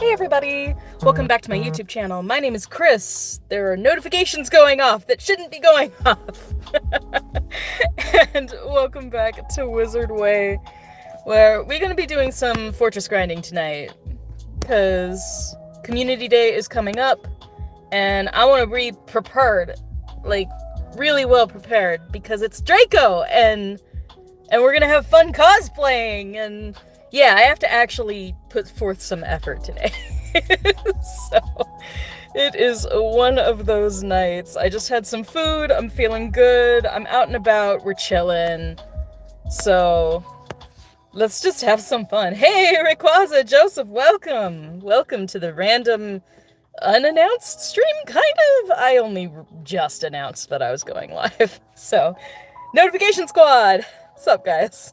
Hey everybody! Welcome back to my YouTube channel. My name is Chris. There are notifications going off that shouldn't be going off. And welcome back to Wizard Way, where we're going to be doing some fortress grinding tonight. Because Community Day is coming up, and I want to be prepared. Like, really well prepared, because it's Draco, and we're going to have fun cosplaying, and yeah, I have to actually put forth some effort today. So, it is one of those nights. I just had some food, I'm feeling good, I'm out and about, we're chilling. So, let's just have some fun. Hey, Rayquaza, Joseph, welcome! Welcome to the random, unannounced stream, kind of. I only just announced that I was going live. So, Notification Squad! What's up, guys?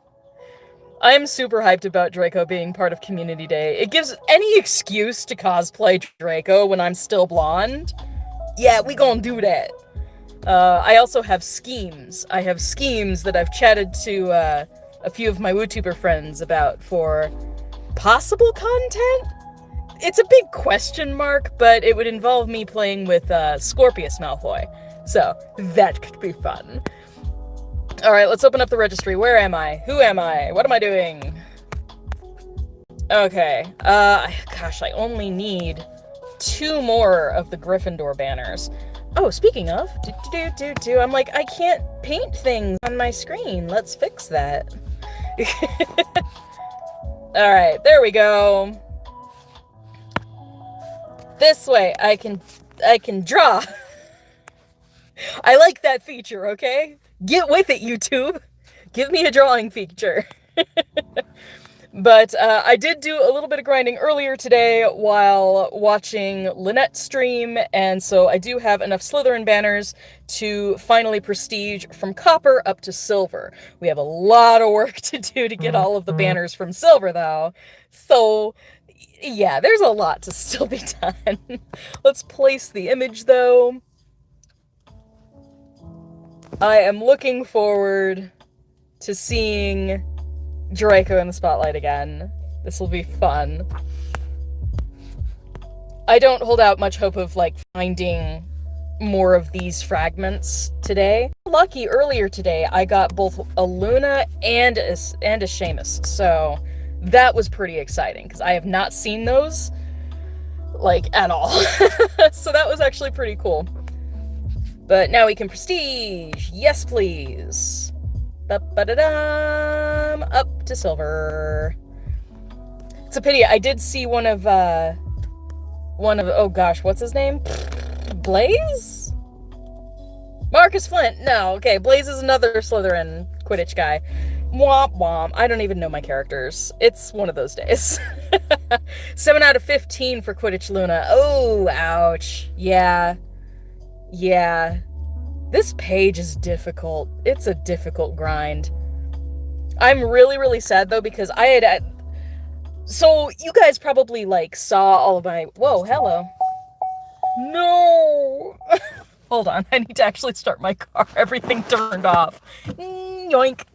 I'm super hyped about Draco being part of Community Day. It gives any excuse to cosplay Draco when I'm still blonde. Yeah, we gonna do that. I also have schemes. I have schemes that I've chatted to a few of my WooTuber friends about for possible content. It's a big question mark, but it would involve me playing with Scorpius Malfoy. So, that could be fun. Alright, let's open up the registry. Where am I? Who am I? What am I doing? Okay, gosh, I only need 2 more of the Gryffindor banners. Oh, speaking of, I'm like, I can't paint things on my screen. Let's fix that. Alright, there we go. This way, I can draw. I like that feature, okay? Get with it, YouTube! Give me a drawing feature. But I did do a little bit of grinding earlier today while watching Lynette's stream, and so I do have enough Slytherin banners to finally prestige from copper up to silver. We have a lot of work to do to get all of the banners from silver, though. So, yeah, there's a lot to still be done. Let's place the image, though. I am looking forward to seeing Draco in the spotlight again. This will be fun. I don't hold out much hope of, like, finding more of these fragments today. Lucky earlier today, I got both a Luna and a Seamus, so that was pretty exciting, because I have not seen those, like, at all. So that was actually pretty cool. But now we can prestige! Yes, please! Ba-ba-da-dum! Up to silver. It's a pity, I did see one of, oh gosh, what's his name? Blaze? Marcus Flint! No, okay, Blaze is another Slytherin Quidditch guy. Womp womp. I don't even know my characters. It's one of those days. 7 out of 15 for Quidditch Luna. Oh, ouch. Yeah. Yeah, this page is difficult. It's a difficult grind. I'm really, really sad, though, because I had... So, you guys probably, like, saw all of my... Whoa, hello. No! Hold on, I need to actually start my car. Everything turned off. Yoink.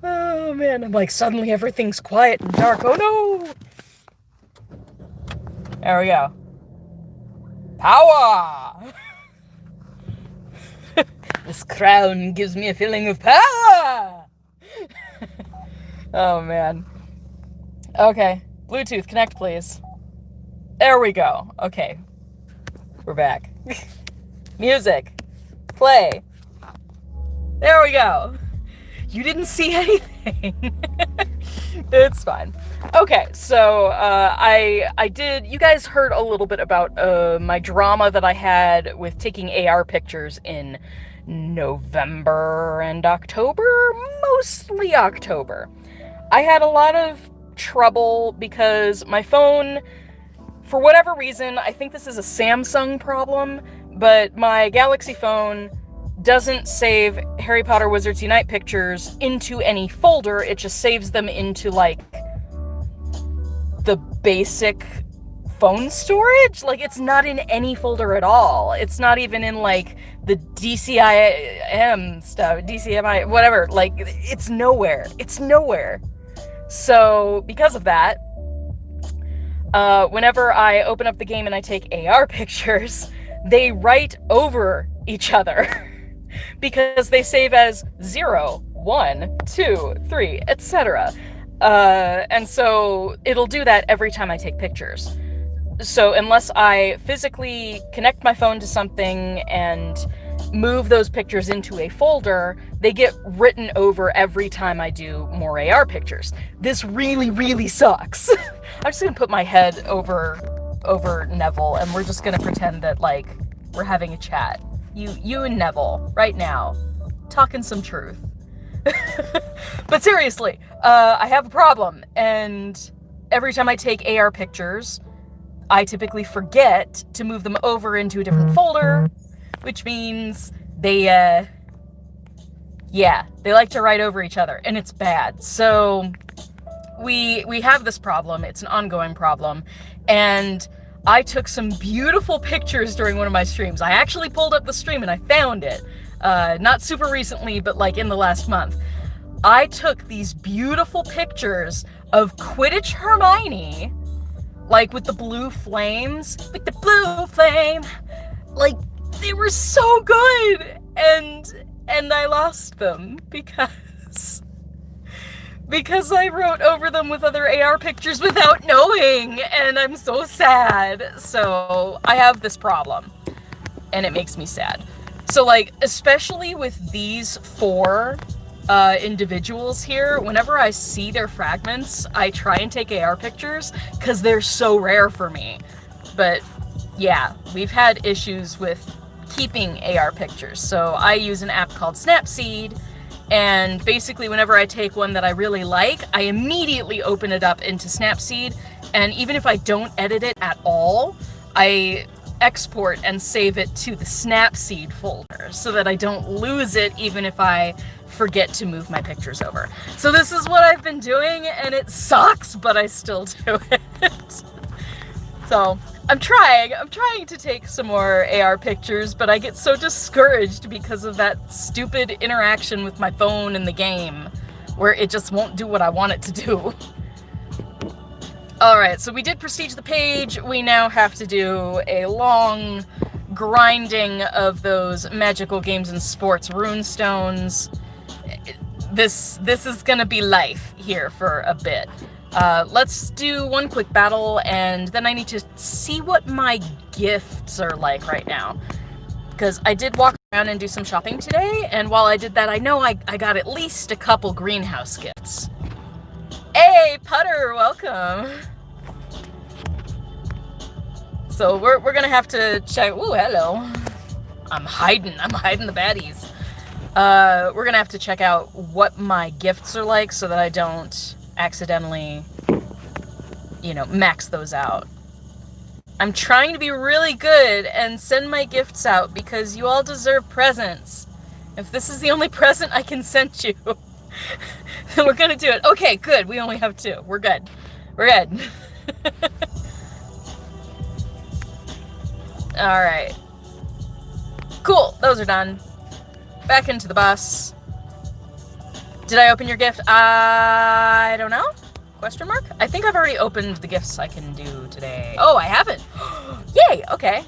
Oh, man, I'm like, suddenly everything's quiet and dark. Oh, no! There we go. Power! This crown gives me a feeling of power! Oh, man. Okay. Bluetooth, connect, please. There we go. Okay. We're back. Music. Play. There we go. You didn't see anything. It's fine. Okay, so, I did, you guys heard a little bit about, my drama that I had with taking AR pictures in November and October? Mostly October. I had a lot of trouble because my phone, for whatever reason, I think this is a Samsung problem, but my Galaxy phone doesn't save Harry Potter Wizards Unite pictures into any folder, it just saves them into, like, the basic phone storage? Like, it's not in any folder at all. It's not even in, like, the DCIM stuff, DCMI, whatever. Like, it's nowhere. It's nowhere. So, because of that, whenever I open up the game and I take AR pictures, they write over each other because they save as 0, 1, 2, 3, etc. And so it'll do that every time I take pictures. So unless I physically connect my phone to something and move those pictures into a folder, they get written over every time I do more AR pictures. This really, really sucks. I'm just gonna put my head over Neville, and we're just gonna pretend that, like, we're having a chat. You and Neville, right now, talking some truth. But seriously, I have a problem, and every time I take AR pictures, I typically forget to move them over into a different folder, which means they like to write over each other, and it's bad. So we have this problem. It's an ongoing problem, and I took some beautiful pictures during one of my streams. I actually pulled up the stream and I found it. Not super recently, but like in the last month. I took these beautiful pictures of Quidditch Hermione, like with the blue flames, like the blue flame, like they were so good, and I lost them because I wrote over them with other AR pictures without knowing, and I'm so sad. So I have this problem, and it makes me sad. So, like, especially with these 4 individuals here, whenever I see their fragments, I try and take AR pictures because they're so rare for me. But yeah, we've had issues with keeping AR pictures. So I use an app called Snapseed, and basically whenever I take one that I really like, I immediately open it up into Snapseed, and even if I don't edit it at all, I export and save it to the Snapseed folder so that I don't lose it even if I forget to move my pictures over. So this is what I've been doing, and it sucks, but I still do it. So I'm trying to take some more AR pictures, but I get so discouraged because of that stupid interaction with my phone in the game where it just won't do what I want it to do. Alright, so we did prestige the page. We now have to do a long grinding of those magical games and sports runestones. This is gonna be life here for a bit. Let's do one quick battle, and then I need to see what my gifts are like right now. Because I did walk around and do some shopping today, and while I did that, I know I got at least a couple greenhouse gifts. Hey, Putter, welcome! So we're gonna have to check. Ooh, hello. I'm hiding the baddies. We're gonna have to check out what my gifts are like so that I don't accidentally, max those out. I'm trying to be really good and send my gifts out because you all deserve presents. If this is the only present I can send you, then we're gonna do it. Okay, good. We only have 2. We're good. We're good. Alright. Cool. Those are done. Back into the bus. Did I open your gift? I don't know. Question mark? I think I've already opened the gifts I can do today. Oh, I haven't. Yay! Okay.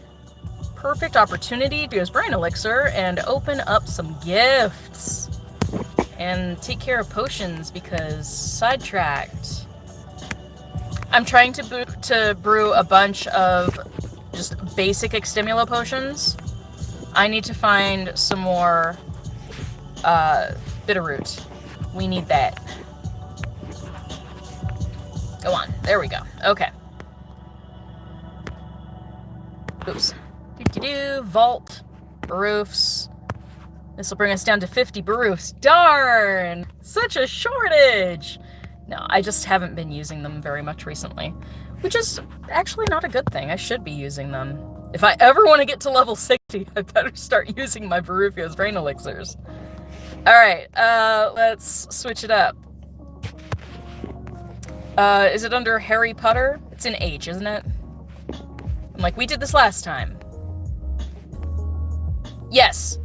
Perfect opportunity to use Brain Elixir and open up some gifts. And take care of potions because sidetracked. I'm trying to brew a bunch of just basic Extimulo potions. I need to find some more Bitterroot. We need that. Go on. There we go. Okay. Oops. Vault. Baroofs. This will bring us down to 50 Baroofs. Darn! Such a shortage! No, I just haven't been using them very much recently. Which is actually not a good thing. I should be using them. If I ever want to get to level 60, I better start using my Barufio's Brain Elixirs. Alright, let's switch it up. Is it under Harry Potter? It's in H, isn't it? I'm like, we did this last time. Yes!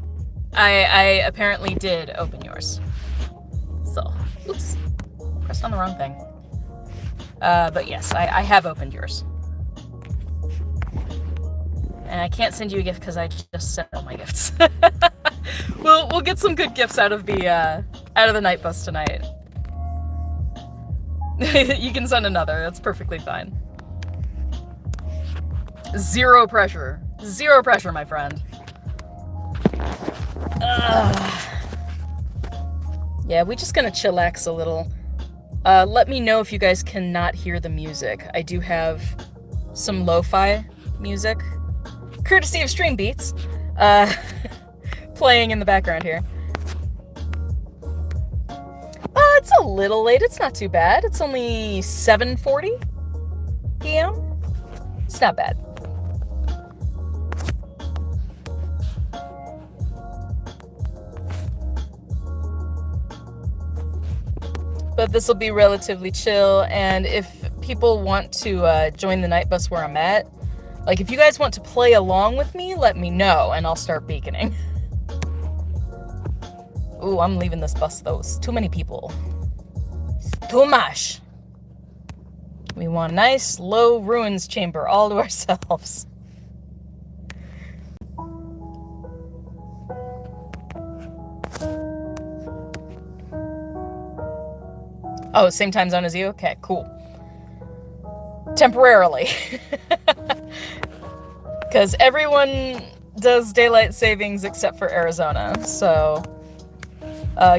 I apparently did open yours. So, oops. Pressed on the wrong thing. But yes, I have opened yours. And I can't send you a gift because I just sent all my gifts. We'll get some good gifts out of the night bus tonight. You can send another. That's perfectly fine. Zero pressure. Zero pressure, my friend. Yeah, we're just gonna chillax a little. Let me know if you guys cannot hear the music. I do have some lo-fi music, courtesy of Stream Beats, playing in the background here. It's a little late. It's not too bad. It's only 7:40 p.m. It's not bad. But this will be relatively chill, and if people want to join the night bus where I'm at, like if you guys want to play along with me, let me know, and I'll start beaconing. Ooh, I'm leaving this bus though. It's too many people. It's too much. We want a nice, low ruins chamber all to ourselves. Oh, same time zone as you? Okay, cool. Temporarily. Because everyone does daylight savings except for Arizona, so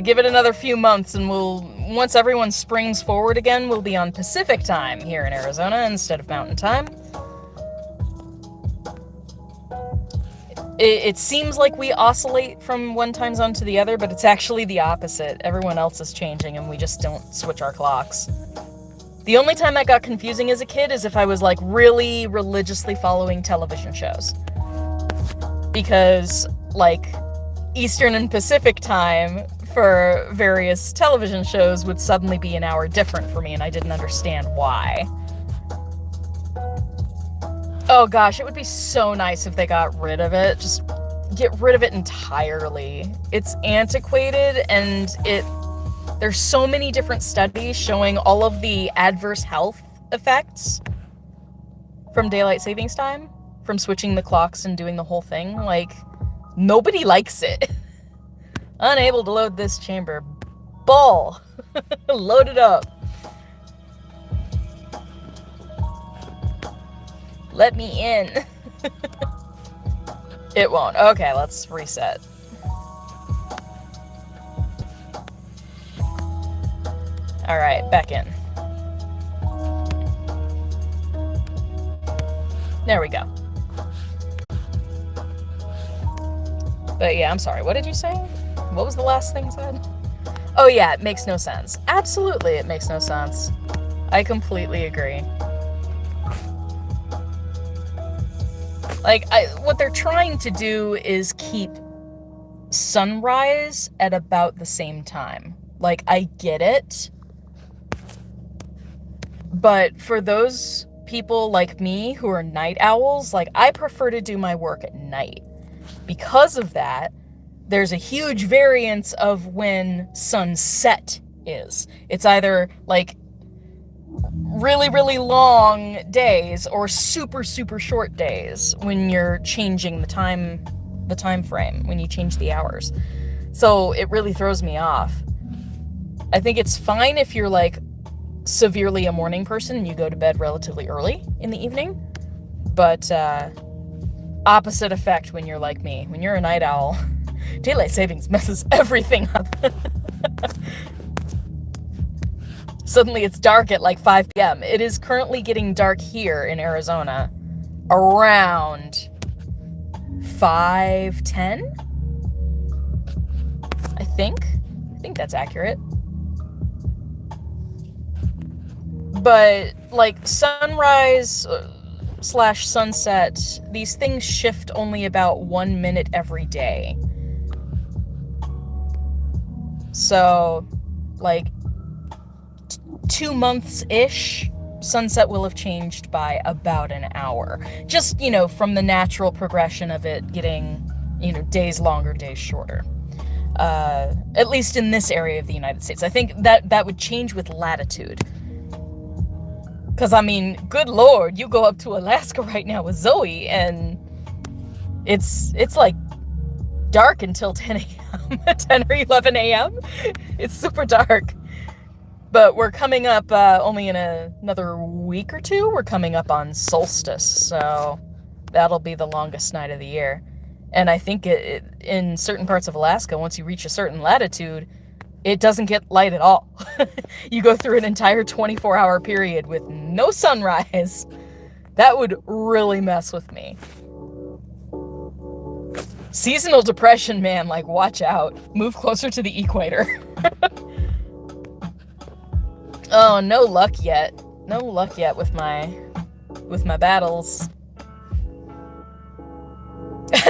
give it another few months and once everyone springs forward again, we'll be on Pacific time here in Arizona instead of Mountain time. It seems like we oscillate from one time zone to the other, but it's actually the opposite. Everyone else is changing and we just don't switch our clocks. The only time that got confusing as a kid is if I was like really religiously following television shows. Because like Eastern and Pacific time for various television shows would suddenly be an hour different for me and I didn't understand why. Oh gosh, it would be so nice if they got rid of it. Just get rid of it entirely. It's antiquated and there's so many different studies showing all of the adverse health effects from daylight savings time, from switching the clocks and doing the whole thing. Like, nobody likes it. Unable to load this chamber. Bull! Load it up. Let me in. It won't. Okay, let's reset. Alright, back in. There we go. But yeah, I'm sorry. What did you say? What was the last thing said? Oh yeah, it makes no sense. Absolutely, it makes no sense. I completely agree. Like, what they're trying to do is keep sunrise at about the same time. Like, I get it. But for those people like me who are night owls, like, I prefer to do my work at night. Because of that, there's a huge variance of when sunset is. It's either, like, really, really long days or super, super short days when you're changing the time frame, when you change the hours. So it really throws me off. I think it's fine if you're like severely a morning person and you go to bed relatively early in the evening, but opposite effect when you're like me. When you're a night owl, daylight savings messes everything up. Suddenly it's dark at like 5 p.m. It is currently getting dark here in Arizona around 5:10. I think that's accurate. But like sunrise / sunset, these things shift only about 1 minute every day. So like 2 months-ish, sunset will have changed by about an hour. Just, from the natural progression of it getting, days longer, days shorter. At least in this area of the United States. I think that would change with latitude. Because, I mean, good lord, you go up to Alaska right now with Zoe, and it's like dark until 10 a.m. 10 or 11 a.m. It's super dark. But we're coming up only in another week or two. We're coming up on solstice, so that'll be the longest night of the year. And I think in certain parts of Alaska, once you reach a certain latitude, it doesn't get light at all. You go through an entire 24-hour period with no sunrise. That would really mess with me. Seasonal depression, man, like, watch out. Move closer to the equator. Oh, no luck yet. No luck yet with my battles.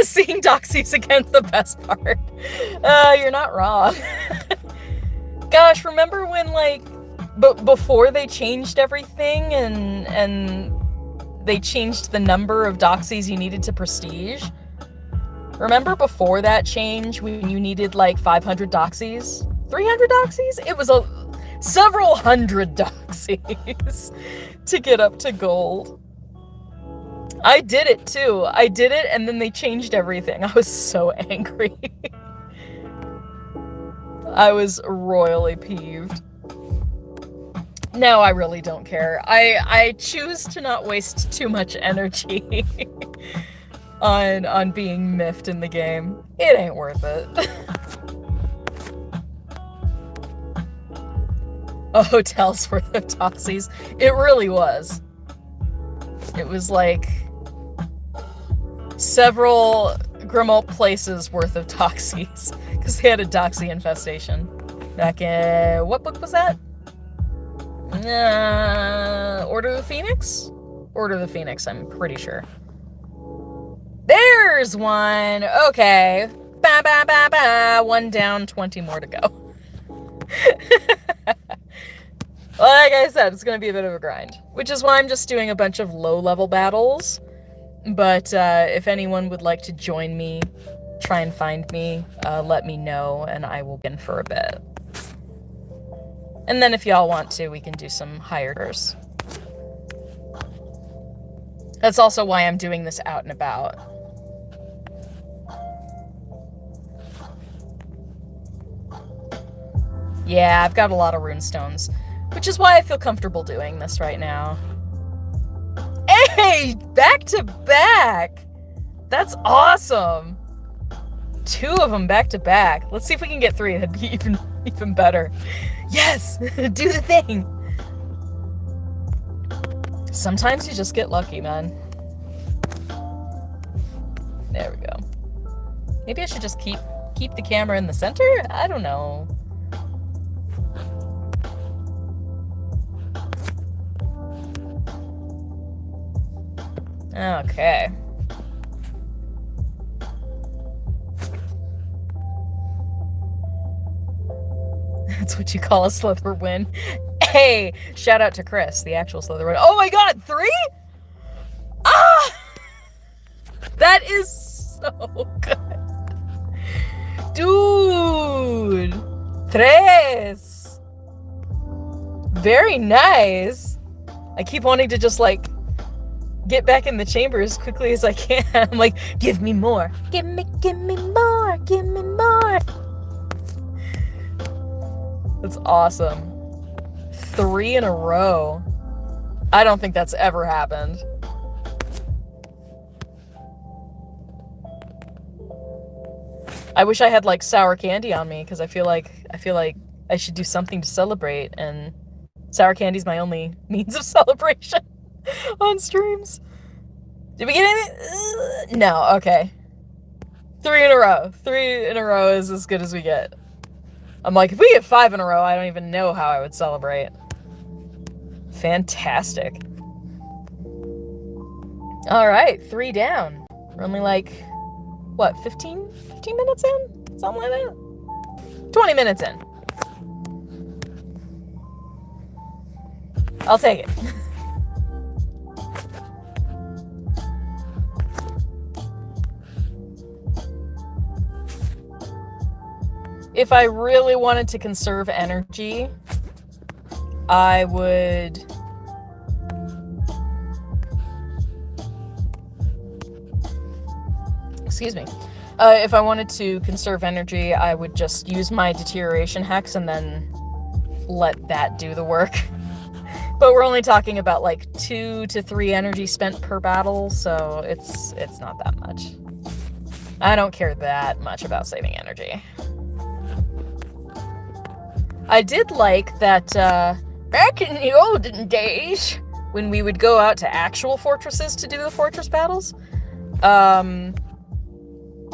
Seeing doxies again's the best part. You're not wrong. Gosh, remember when, like, before they changed everything and they changed the number of doxies you needed to prestige? Remember before that change when you needed like 500 doxies? 300 doxies? It was several hundred doxies to get up to gold. I did it too. I did it and then they changed everything. I was so angry. I was royally peeved. No, I really don't care. I choose to not waste too much energy on being miffed in the game. It ain't worth it. A hotel's worth of doxies. It really was. It was like several Grimmauld places worth of doxies because they had a doxy infestation back in, what book was that? Order of the Phoenix? Order of the Phoenix, I'm pretty sure. There's one! Okay. Ba ba ba ba. 1 down, 20 more to go. Like I said, it's gonna be a bit of a grind. Which is why I'm just doing a bunch of low-level battles. But if anyone would like to join me, try and find me, let me know, and I will be in for a bit. And then if y'all want to, we can do some hires. That's also why I'm doing this out and about. Yeah, I've got a lot of runestones, which is why I feel comfortable doing this right now. Hey, back to back! That's awesome! 2 of them back to back. Let's see if we can get 3. That'd be even better. Yes! Do the thing! Sometimes you just get lucky, man. There we go. Maybe I should just keep the camera in the center? I don't know. Okay. That's what you call a Slither win. Hey, shout out to Chris, the actual Slither win. Oh my god, 3? Ah! That is so good. Dude! 3! Very nice. I keep wanting to just, like, get back in the chamber as quickly as I can. I'm like, give me more. Give me more. Give me more. That's awesome. 3 in a row. I don't think that's ever happened. I wish I had like sour candy on me because I feel like I should do something to celebrate, and sour candy's my only means of celebration on streams. Did we get anything? No, okay. 3 in a row. 3 in a row is as good as we get. I'm like, if we get 5 in a row, I don't even know how I would celebrate. Fantastic. Alright, 3 down. We're only like, what, 15 minutes in? Something like that? 20 minutes in. I'll take it. If I really wanted to conserve energy, I would excuse me. If I wanted to conserve energy, I would just use my deterioration hex and then let that do the work. But we're only talking about like 2 to 3 energy spent per battle, so it's not that much. I don't care that much about saving energy. I did like that back in the olden days, when we would go out to actual fortresses to do the fortress battles,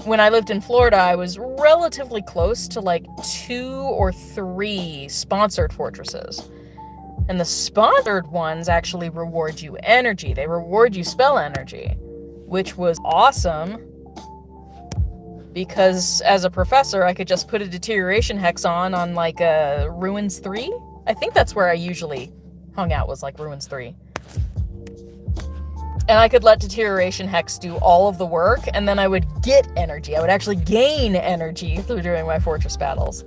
when I lived in Florida, I was relatively close to like 2 or 3 sponsored fortresses. And the sponsored ones actually reward you energy. They reward you spell energy, which was awesome. Because as a professor, I could just put a deterioration hex on like Ruins 3. I think that's where I usually hung out, was like Ruins 3. And I could let deterioration hex do all of the work, and then I would get energy. I would actually gain energy through doing my fortress battles.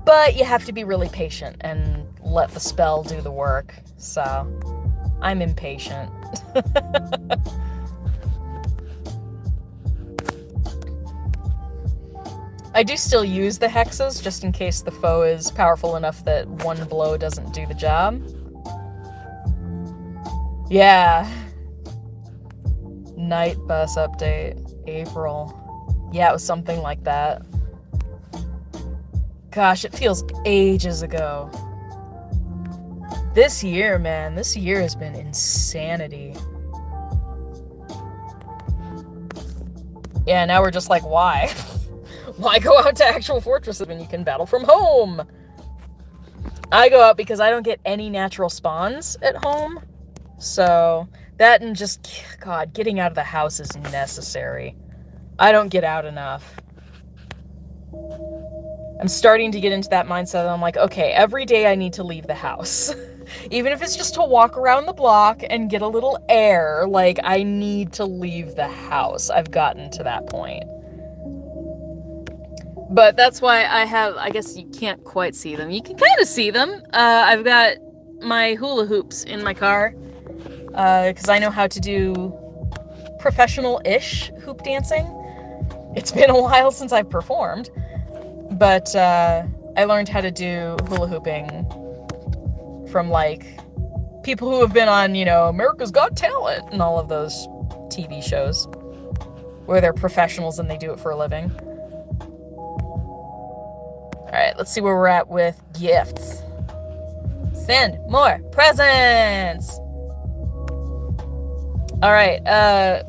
But you have to be really patient and let the spell do the work. So I'm impatient. I do still use the hexes, just in case the foe is powerful enough that one blow doesn't do the job. Yeah. Night bus update, April. Yeah, it was something like that. Gosh, it feels ages ago. This year, man, this year has been insanity. Yeah, now we're just like, why? Why go out to actual fortresses when you can battle from home? I go out because I don't get any natural spawns at home. So that and just, God, getting out of the house is necessary. I don't get out enough. I'm starting to get into that mindset that I'm like, okay, every day I need to leave the house. Even if it's just to walk around the block and get a little air, like, I need to leave the house. I've gotten to that point. But that's why I guess you can't quite see them. You can kind of see them. I've got my hula hoops in my car, because I know how to do professional-ish hoop dancing. It's been a while since I've performed, but I learned how to do hula hooping from, like, people who have been on, you know, America's Got Talent and all of those TV shows where they're professionals and they do it for a living. Alright, let's see where we're at with gifts. Send more presents! Alright,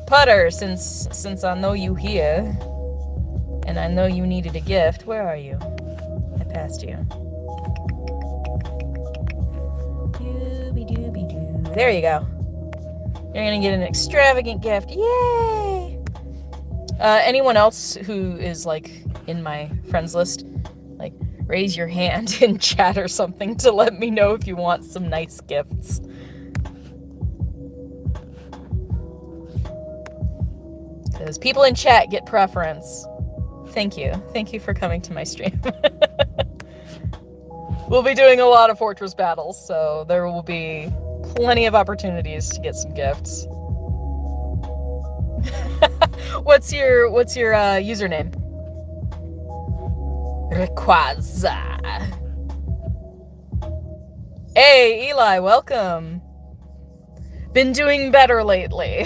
Putter, since I know you here, and I know you needed a gift, where are you? I passed you. Dooby-dooby-doo. There you go. You're gonna get an extravagant gift. Yay! Anyone else who is, like, in my friends list, like, raise your hand in chat or something to let me know if you want some nice gifts. Because people in chat get preference. Thank you. Thank you for coming to my stream. We'll be doing a lot of fortress battles, so there will be plenty of opportunities to get some gifts. What's your username? Rayquaza. Hey, Eli, welcome. Been doing better lately.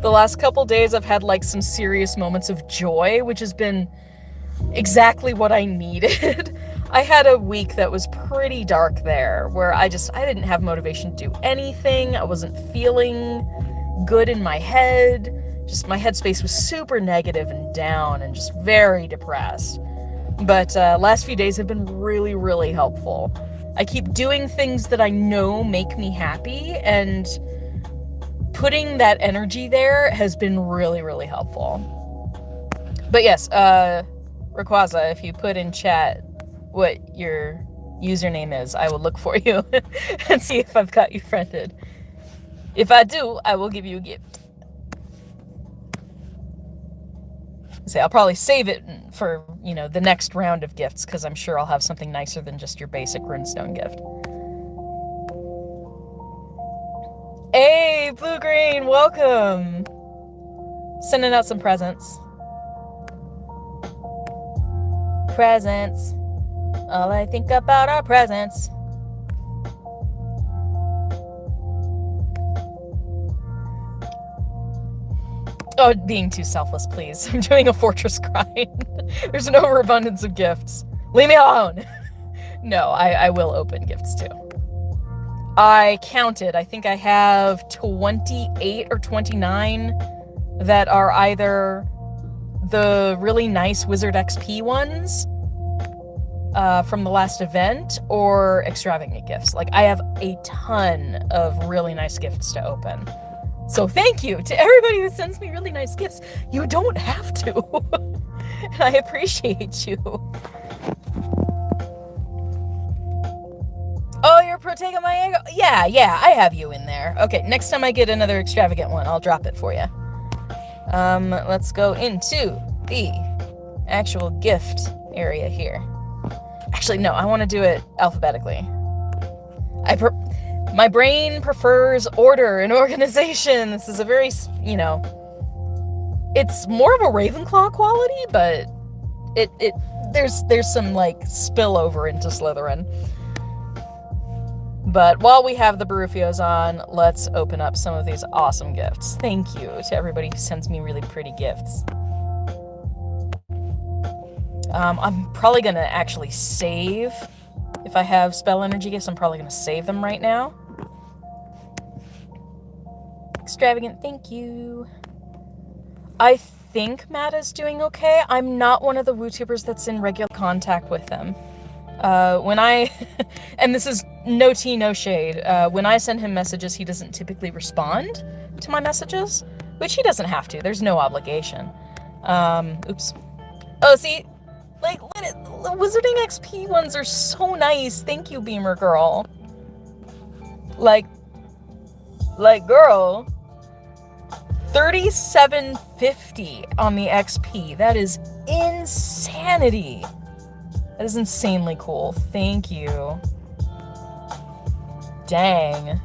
The last couple days I've had like some serious moments of joy, which has been exactly what I needed. I had a week that was pretty dark there, where I didn't have motivation to do anything. I wasn't feeling good in my head. Just my headspace was super negative and down and just very depressed. But last few days have been really, really helpful. I keep doing things that I know make me happy, and putting that energy there has been really, really helpful. But yes, Rayquaza, if you put in chat what your username is, I will look for you and see if I've got you friended. If I do, I will give you a gift. Say, I'll probably save it for, you know, the next round of gifts, because I'm sure I'll have something nicer than just your basic runestone gift. Hey, Blue Green, welcome! Sending out some presents. Presents. All I think about are presents. Oh, being too selfless, please. I'm doing a fortress grind. There's an overabundance of gifts. Leave me alone! No, I will open gifts too. I counted. I think I have 28 or 29 that are either the really nice Wizard XP ones from the last event or extravagant gifts. Like, I have a ton of really nice gifts to open. So thank you to everybody who sends me really nice gifts. You don't have to. And I appreciate you. Oh, you're taking my angle? Yeah, I have you in there. Okay, next time I get another extravagant one, I'll drop it for you. Let's go into the actual gift area here. Actually, no, I want to do it alphabetically. My brain prefers order and organization. This is a very, you know, it's more of a Ravenclaw quality, but there's some like spillover into Slytherin. But while we have the Barufios on, let's open up some of these awesome gifts. Thank you to everybody who sends me really pretty gifts. I'm probably gonna actually save. If I have spell energy gifts, I'm probably gonna save them right now. Extravagant, thank you. I think Matt is doing okay. I'm not one of the WooTubers that's in regular contact with him. When I, and this is no tea, no shade, when I send him messages, he doesn't typically respond to my messages, which he doesn't have to. There's no obligation. Oops. Oh, see, like, the Wizarding XP ones are so nice. Thank you, Beamer Girl. Like, girl, 3750 on the XP. That is insanity. That is insanely cool. Thank you. Dang.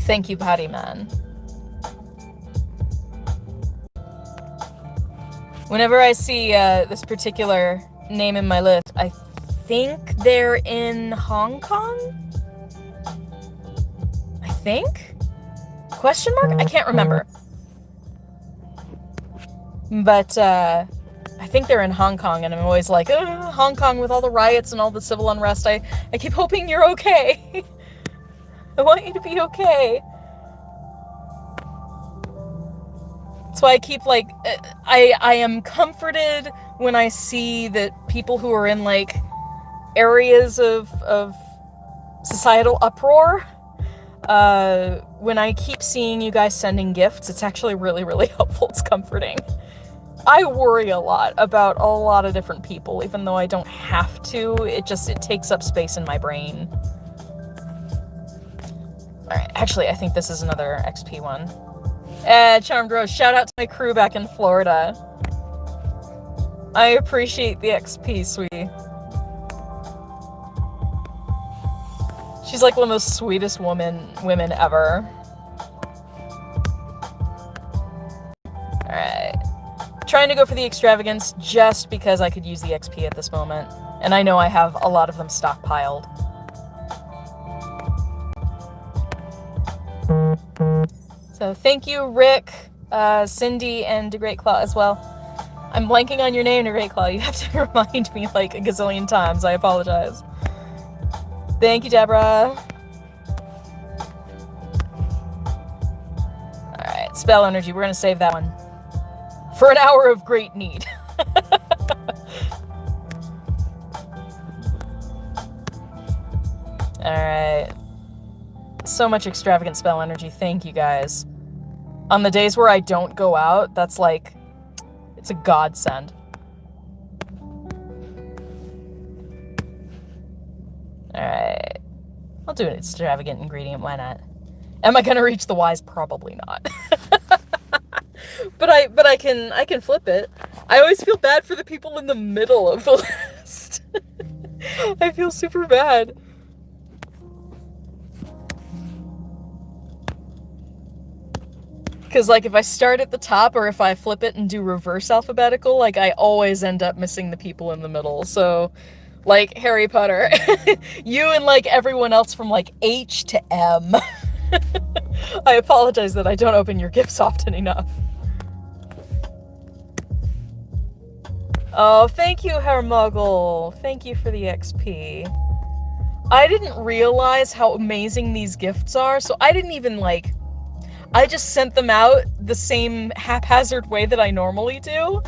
Thank you, Patty Man. Whenever I see this particular name in my list, I think they're in Hong Kong? I think? Question mark? I can't remember. But I think they're in Hong Kong, and I'm always like, Hong Kong with all the riots and all the civil unrest. I keep hoping you're okay. I want you to be okay. That's why I keep, like, I am comforted when I see that people who are in, like, areas of societal uproar, when I keep seeing you guys sending gifts, it's actually really, really helpful. It's comforting. I worry a lot about a lot of different people, even though I don't have to. It takes up space in my brain. Alright, actually, I think this is another XP one. Charmed Rose, shout out to my crew back in Florida. I appreciate the XP, sweetie. She's like one of the sweetest women ever. Alright. Trying to go for the extravagance just because I could use the XP at this moment. And I know I have a lot of them stockpiled. So thank you, Rick, Cindy, and DeGreatClaw as well. I'm blanking on your name, DeGreatClaw. You have to remind me like a gazillion times. I apologize. Thank you, Deborah. Alright, spell energy. We're gonna save that one for an hour of great need. Alright. So much extravagant spell energy. Thank you, guys. On the days where I don't go out, that's like, it's a godsend. Alright. I'll do an extravagant ingredient, why not? Am I gonna reach the Ys? Probably not. But I can flip it. I always feel bad for the people in the middle of the list. I feel super bad. Because, like, if I start at the top or if I flip it and do reverse alphabetical, like, I always end up missing the people in the middle. So, like, Harry Potter, you and, like, everyone else from, like, H to M. I apologize that I don't open your gifts often enough. Oh, thank you, Hermuggle. Thank you for the XP. I didn't realize how amazing these gifts are, so I didn't even, like... I just sent them out the same haphazard way that I normally do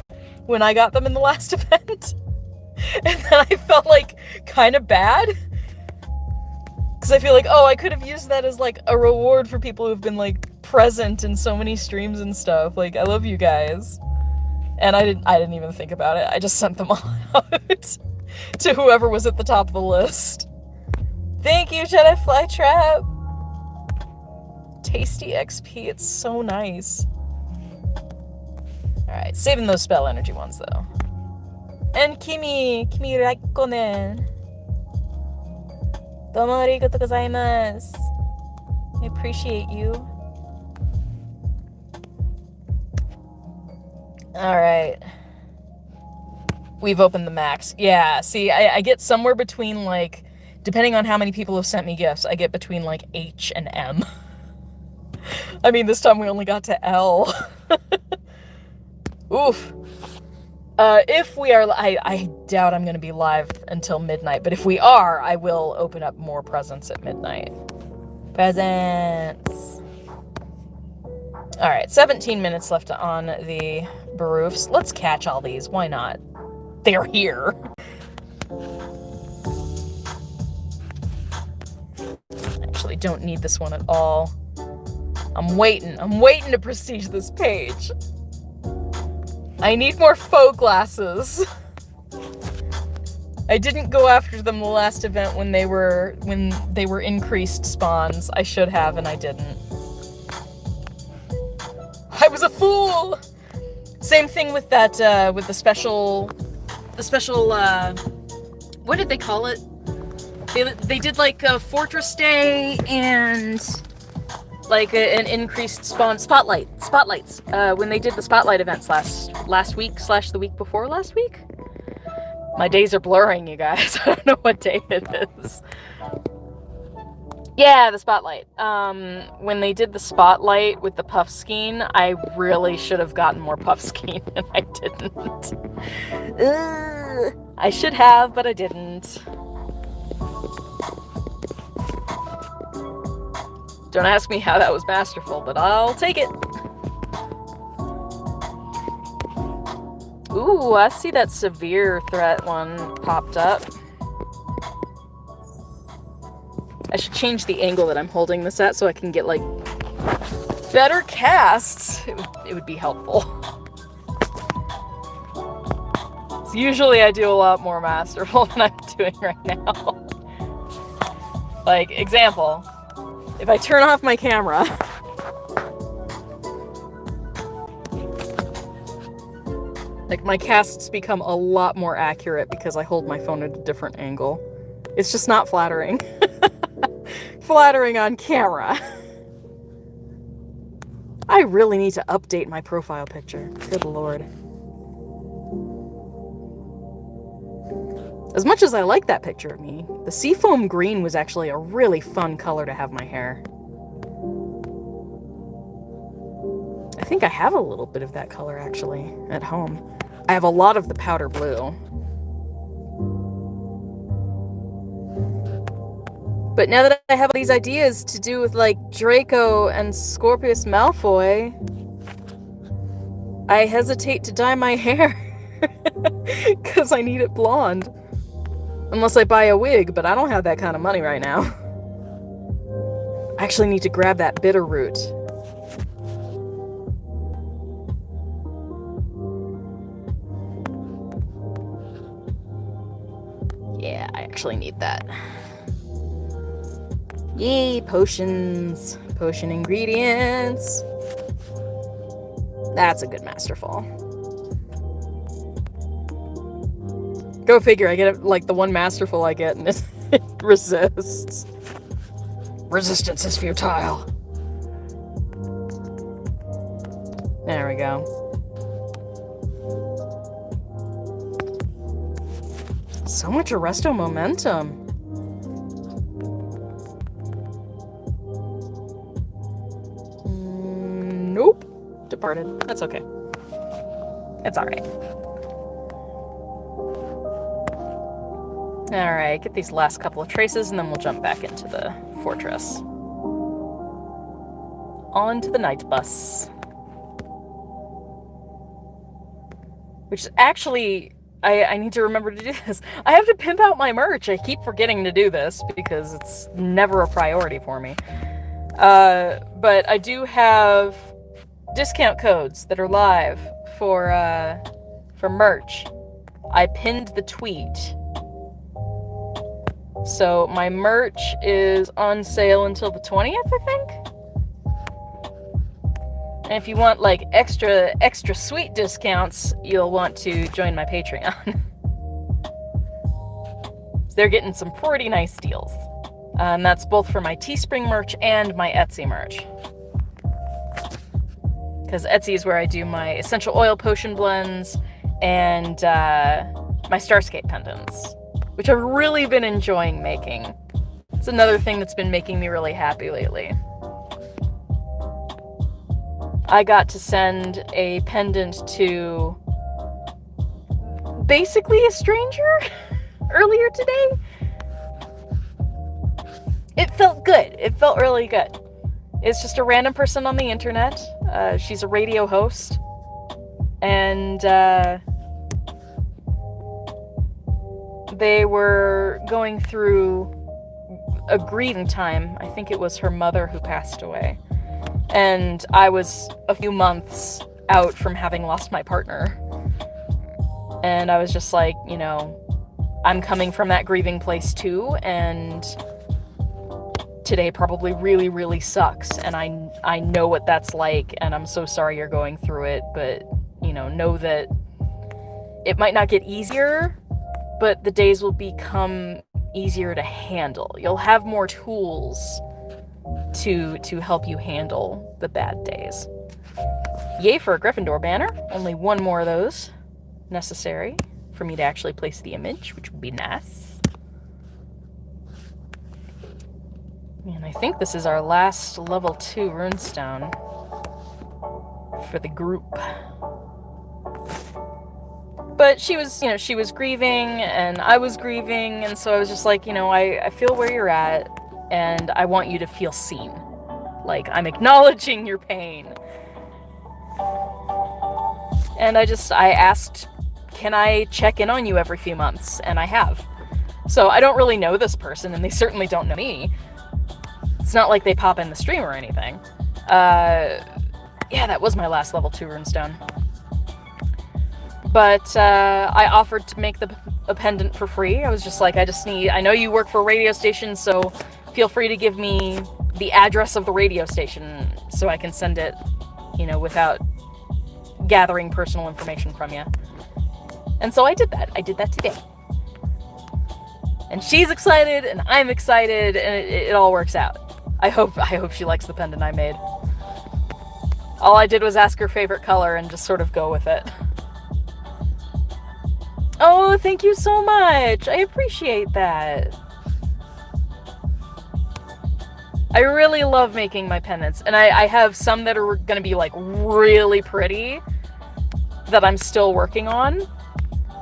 when I got them in the last event. And then I felt, like, kind of bad. Because I feel like, oh, I could have used that as, like, a reward for people who've been, like, present in so many streams and stuff. Like, I love you guys. And I didn't even think about it. I just sent them all out to whoever was at the top of the list. Thank you, Jedi Flytrap! Tasty XP, it's so nice. Alright, saving those spell energy ones, though. And Kimi Raikkonen. Domo arigatou gozaimasu. I appreciate you. Alright. We've opened the max. Yeah, see, I get somewhere between, like, depending on how many people have sent me gifts, I get between, like, H and M. I mean, this time we only got to L. Oof. If we are... I doubt I'm going to be live until midnight, but if we are, I will open up more presents at midnight. Presents! Alright, 17 minutes left on the Baroofs. Let's catch all these. Why not? They're here. Actually, don't need this one at all. I'm waiting to prestige this page. I need more faux glasses. I didn't go after them the last event when they were increased spawns. I should have, and I didn't. I was a fool! Same thing with that, with the special, what did they call it? They did, like, a Fortress Day and... like an increased spotlights, when they did the spotlight events last week / the week before last week. My days are blurring, you guys. I don't know what day it is. Yeah, the spotlight. When they did the spotlight with the Puffskein, I really should have gotten more Puffskein, and I didn't. I should have, but I didn't. Don't ask me how that was masterful, but I'll take it. Ooh, I see that severe threat one popped up. I should change the angle that I'm holding this at so I can get, like, better casts. It would be helpful. So usually I do a lot more masterful than I'm doing right now. Like, example. If I turn off my camera, like, my casts become a lot more accurate because I hold my phone at a different angle. It's just not flattering. Flattering on camera. I really need to update my profile picture. Good lord. As much as I like that picture of me, the seafoam green was actually a really fun color to have my hair. I think I have a little bit of that color, actually, at home. I have a lot of the powder blue. But now that I have all these ideas to do with, like, Draco and Scorpius Malfoy, I hesitate to dye my hair. Because I need it blonde. Unless I buy a wig, but I don't have that kind of money right now. I actually need to grab that bitter root. Yeah, I actually need that. Yay, potions. Potion ingredients. That's a good masterful. Go figure, I get, like, the one masterful I get and it resists. Resistance is futile. There we go. So much Arresto momentum. Nope. Departed. That's okay. It's alright. Alright, get these last couple of traces and then we'll jump back into the fortress. On to the night bus. Which actually, I need to remember to do this. I have to pimp out my merch. I keep forgetting to do this because it's never a priority for me. But I do have discount codes that are live for merch. I pinned the tweet. So my merch is on sale until the 20th, I think? And if you want, like, extra sweet discounts, you'll want to join my Patreon. They're getting some pretty nice deals. And that's both for my Teespring merch and my Etsy merch. Because Etsy is where I do my essential oil potion blends and my Starscape pendants, which I've really been enjoying making. It's another thing that's been making me really happy lately. I got to send a pendant to basically a stranger earlier today. It felt good. It felt really good. It's just a random person on the internet. She's a radio host. And they were going through a grieving time. I think it was her mother who passed away. And I was a few months out from having lost my partner. And I was just like, you know, I'm coming from that grieving place too, and today probably really, really sucks. And I know what that's like, and I'm so sorry you're going through it, but, you know that it might not get easier, but the days will become easier to handle. You'll have more tools to help you handle the bad days. Yay for a Gryffindor banner. Only one more of those necessary for me to actually place the image, which would be nice. And I think this is our last level 2 runestone for the group. But she was grieving, and I was grieving, and so I was just like, I feel where you're at, and I want you to feel seen. Like, I'm acknowledging your pain. And I asked, can I check in on you every few months? And I have. So I don't really know this person, and they certainly don't know me. It's not like they pop in the stream or anything. Yeah, that was my last level 2 runestone. But I offered to make a pendant for free. I was just like, I know you work for a radio station, so feel free to give me the address of the radio station so I can send it, without gathering personal information from you. And so I did that. I did that today. And she's excited, and I'm excited, and it all works out. I hope she likes the pendant I made. All I did was ask her favorite color and just sort of go with it. Oh, thank you so much. I appreciate that. I really love making my pendants, and I have some that are going to be like really pretty that I'm still working on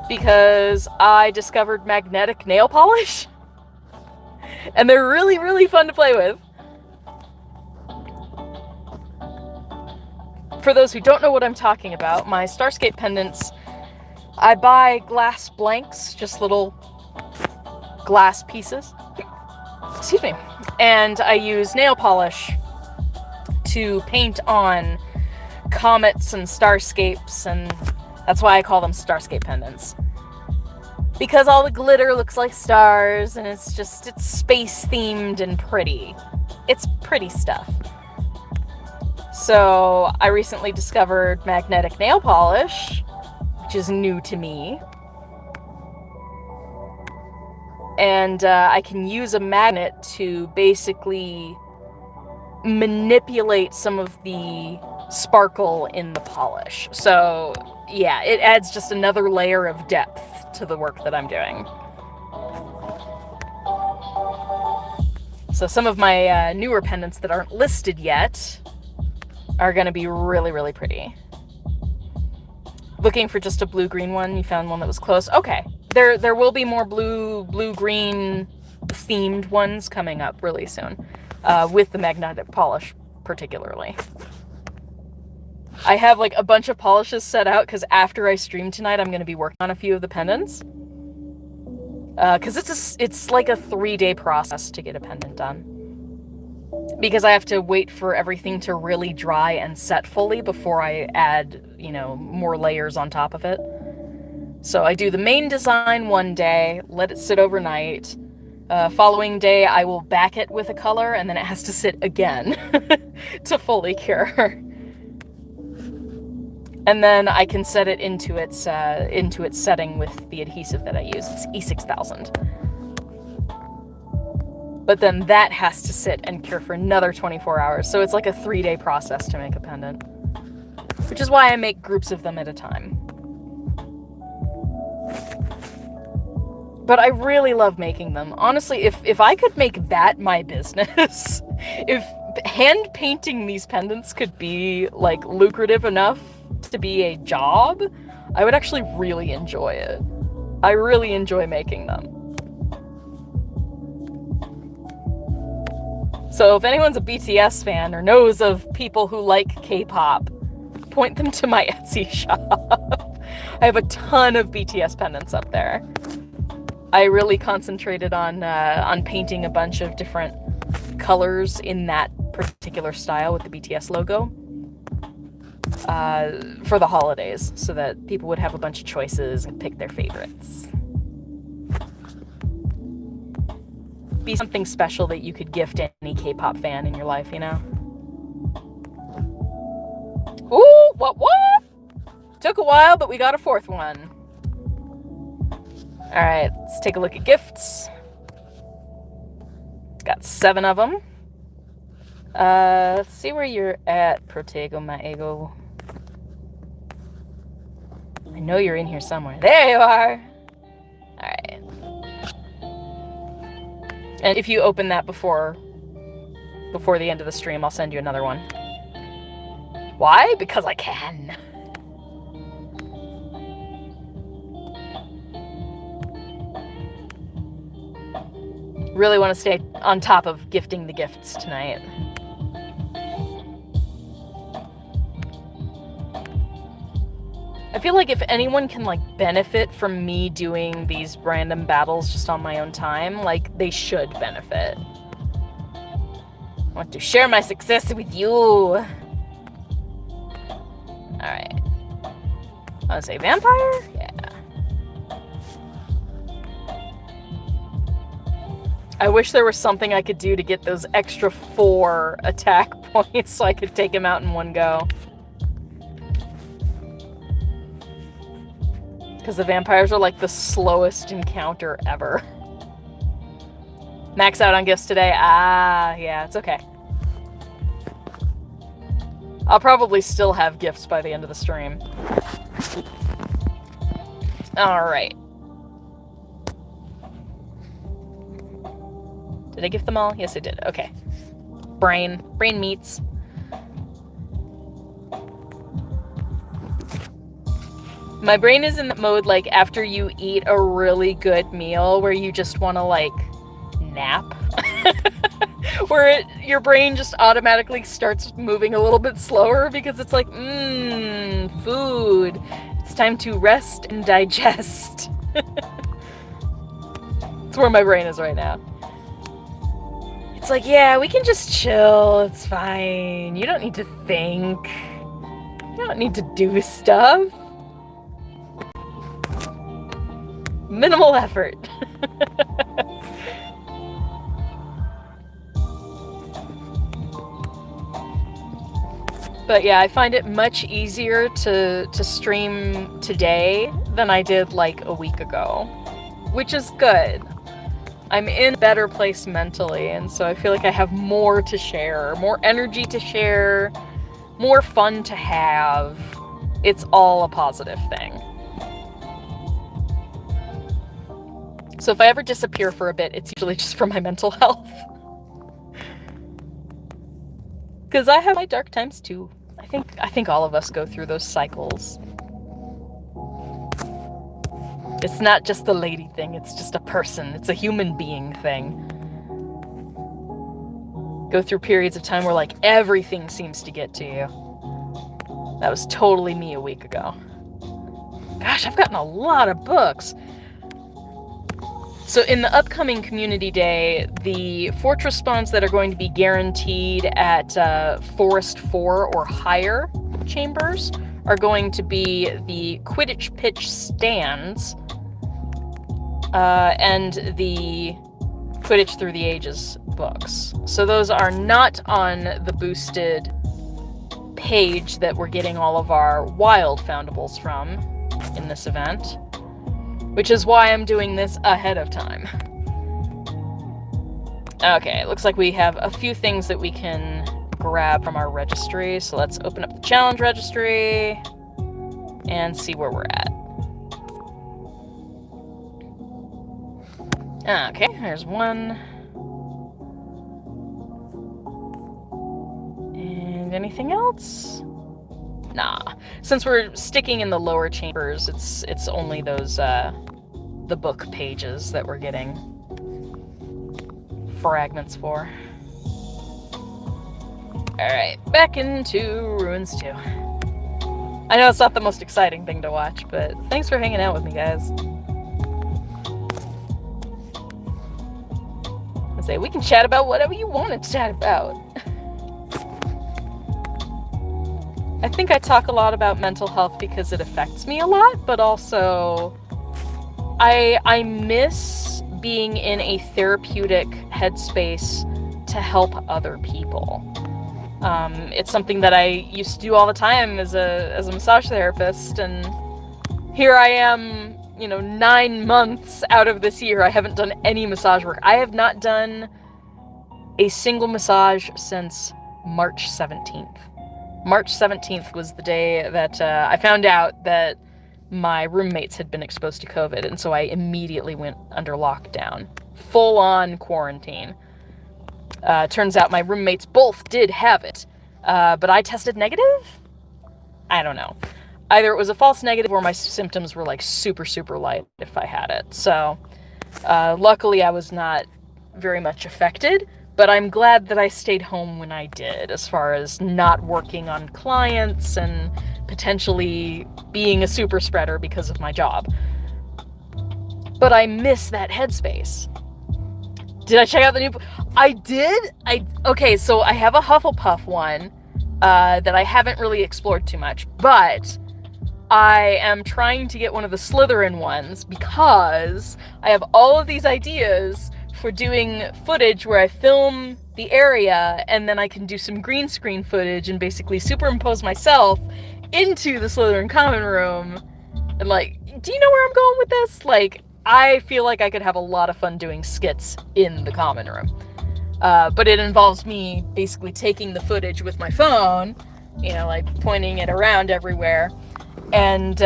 because I discovered magnetic nail polish and they're really, really fun to play with. For those who don't know what I'm talking about, my Starscape pendants, I buy glass blanks, just little glass pieces. Excuse me. And I use nail polish to paint on comets and starscapes, and that's why I call them Starscape pendants. Because all the glitter looks like stars, and it's space themed and pretty. It's pretty stuff. So I recently discovered magnetic nail polish, which is new to me. And I can use a magnet to basically manipulate some of the sparkle in the polish. So yeah, it adds just another layer of depth to the work that I'm doing. So some of my newer pendants that aren't listed yet are going to be really, really pretty. Looking for just a blue-green one. You found one that was close. Okay. There will be more blue-green themed ones coming up really soon. With the magnetic polish particularly. I have like a bunch of polishes set out because after I stream tonight, I'm going to be working on a few of the pendants. Because it's like a 3-day process to get a pendant done. Because I have to wait for everything to really dry and set fully before I add, more layers on top of it. So I do the main design one day, let it sit overnight. Following day, I will back it with a color, and then it has to sit again to fully cure. And then I can set it into its setting with the adhesive that I use. It's E6000. But then that has to sit and cure for another 24 hours. So it's like a 3-day process to make a pendant. Which is why I make groups of them at a time. But I really love making them. Honestly, if I could make that my business, if hand painting these pendants could be like lucrative enough to be a job, I would actually really enjoy it. I really enjoy making them. So if anyone's a BTS fan or knows of people who like K-pop, point them to my Etsy shop. I have a ton of BTS pendants up there. I really concentrated on painting a bunch of different colors in that particular style with the BTS logo for the holidays, so that people would have a bunch of choices and pick their favorites. Be something special that you could gift any K-pop fan in your life, Ooh, what? Took a while, but we got a 4th one. Alright, let's take a look at gifts. Got 7 of them. Let's see where you're at, Protego Maego. I know you're in here somewhere. There you are! Alright. And if you open that before the end of the stream, I'll send you another one. Why? Because I can. Really want to stay on top of gifting the gifts tonight. I feel like if anyone can benefit from me doing these random battles just on my own time, they should benefit. I want to share my success with you. Alright. I want to say vampire? Yeah. I wish there was something I could do to get those extra 4 attack points so I could take him out in one go. Because the vampires are the slowest encounter ever. Max out on gifts today. Yeah, it's okay. I'll probably still have gifts by the end of the stream. Alright. Did I gift them all? Yes, I did. Okay. Brain meats. My brain is in the mode after you eat a really good meal where you just want to nap. Where your brain just automatically starts moving a little bit slower because it's food. It's time to rest and digest. That's where my brain is right now. It's yeah, we can just chill. It's fine. You don't need to think. You don't need to do stuff. Minimal effort. But yeah, I find it much easier to stream today than I did a week ago, which is good. I'm in a better place mentally, and so I feel like I have more to share, more energy to share, more fun to have, it's all a positive thing. So if I ever disappear for a bit, it's usually just for my mental health. Because I have my dark times too. I think all of us go through those cycles. It's not just a lady thing, it's just a person. It's a human being thing. Go through periods of time where, like, everything seems to get to you. That was totally me a week ago. Gosh, I've gotten a lot of books. So in the upcoming Community Day, the Fortress spawns that are going to be guaranteed at Forest 4 or higher chambers are going to be the Quidditch Pitch stands and the Quidditch Through the Ages books. So those are not on the boosted page that we're getting all of our wild foundables from in this event, which is why I'm doing this ahead of time. Okay, it looks like we have a few things that we can grab from our registry, so let's open up the challenge registry and see where we're at. Okay, there's one. And anything else? Nah. Since we're sticking in the lower chambers, it's only those the book pages that we're getting fragments for. Alright, back into Ruins 2. I know it's not the most exciting thing to watch, but thanks for hanging out with me, guys. I say we can chat about whatever you want to chat about. I think I talk a lot about mental health because it affects me a lot, but also I miss being in a therapeutic headspace to help other people. It's something that I used to do all the time as a massage therapist, and here I am, 9 months out of this year, I haven't done any massage work. I have not done a single massage since March 17th. March 17th was the day that I found out that my roommates had been exposed to COVID, and so I immediately went under lockdown. Full-on quarantine. Turns out my roommates both did have it, but I tested negative? I don't know. Either it was a false negative or my symptoms were, like, super, super light if I had it. So, luckily I was not very much affected, but I'm glad that I stayed home when I did, as far as not working on clients and potentially being a super spreader because of my job. But I miss that headspace. Did I check out the new... I did? Okay, so I have a Hufflepuff one that I haven't really explored too much, but I am trying to get one of the Slytherin ones because I have all of these ideas for doing footage where I film the area and then I can do some green screen footage and basically superimpose myself into the Slytherin common room. And, like, do you know where I'm going with this? Like, I feel like I could have a lot of fun doing skits in the common room. But it involves me basically taking the footage with my phone, like pointing it around everywhere, and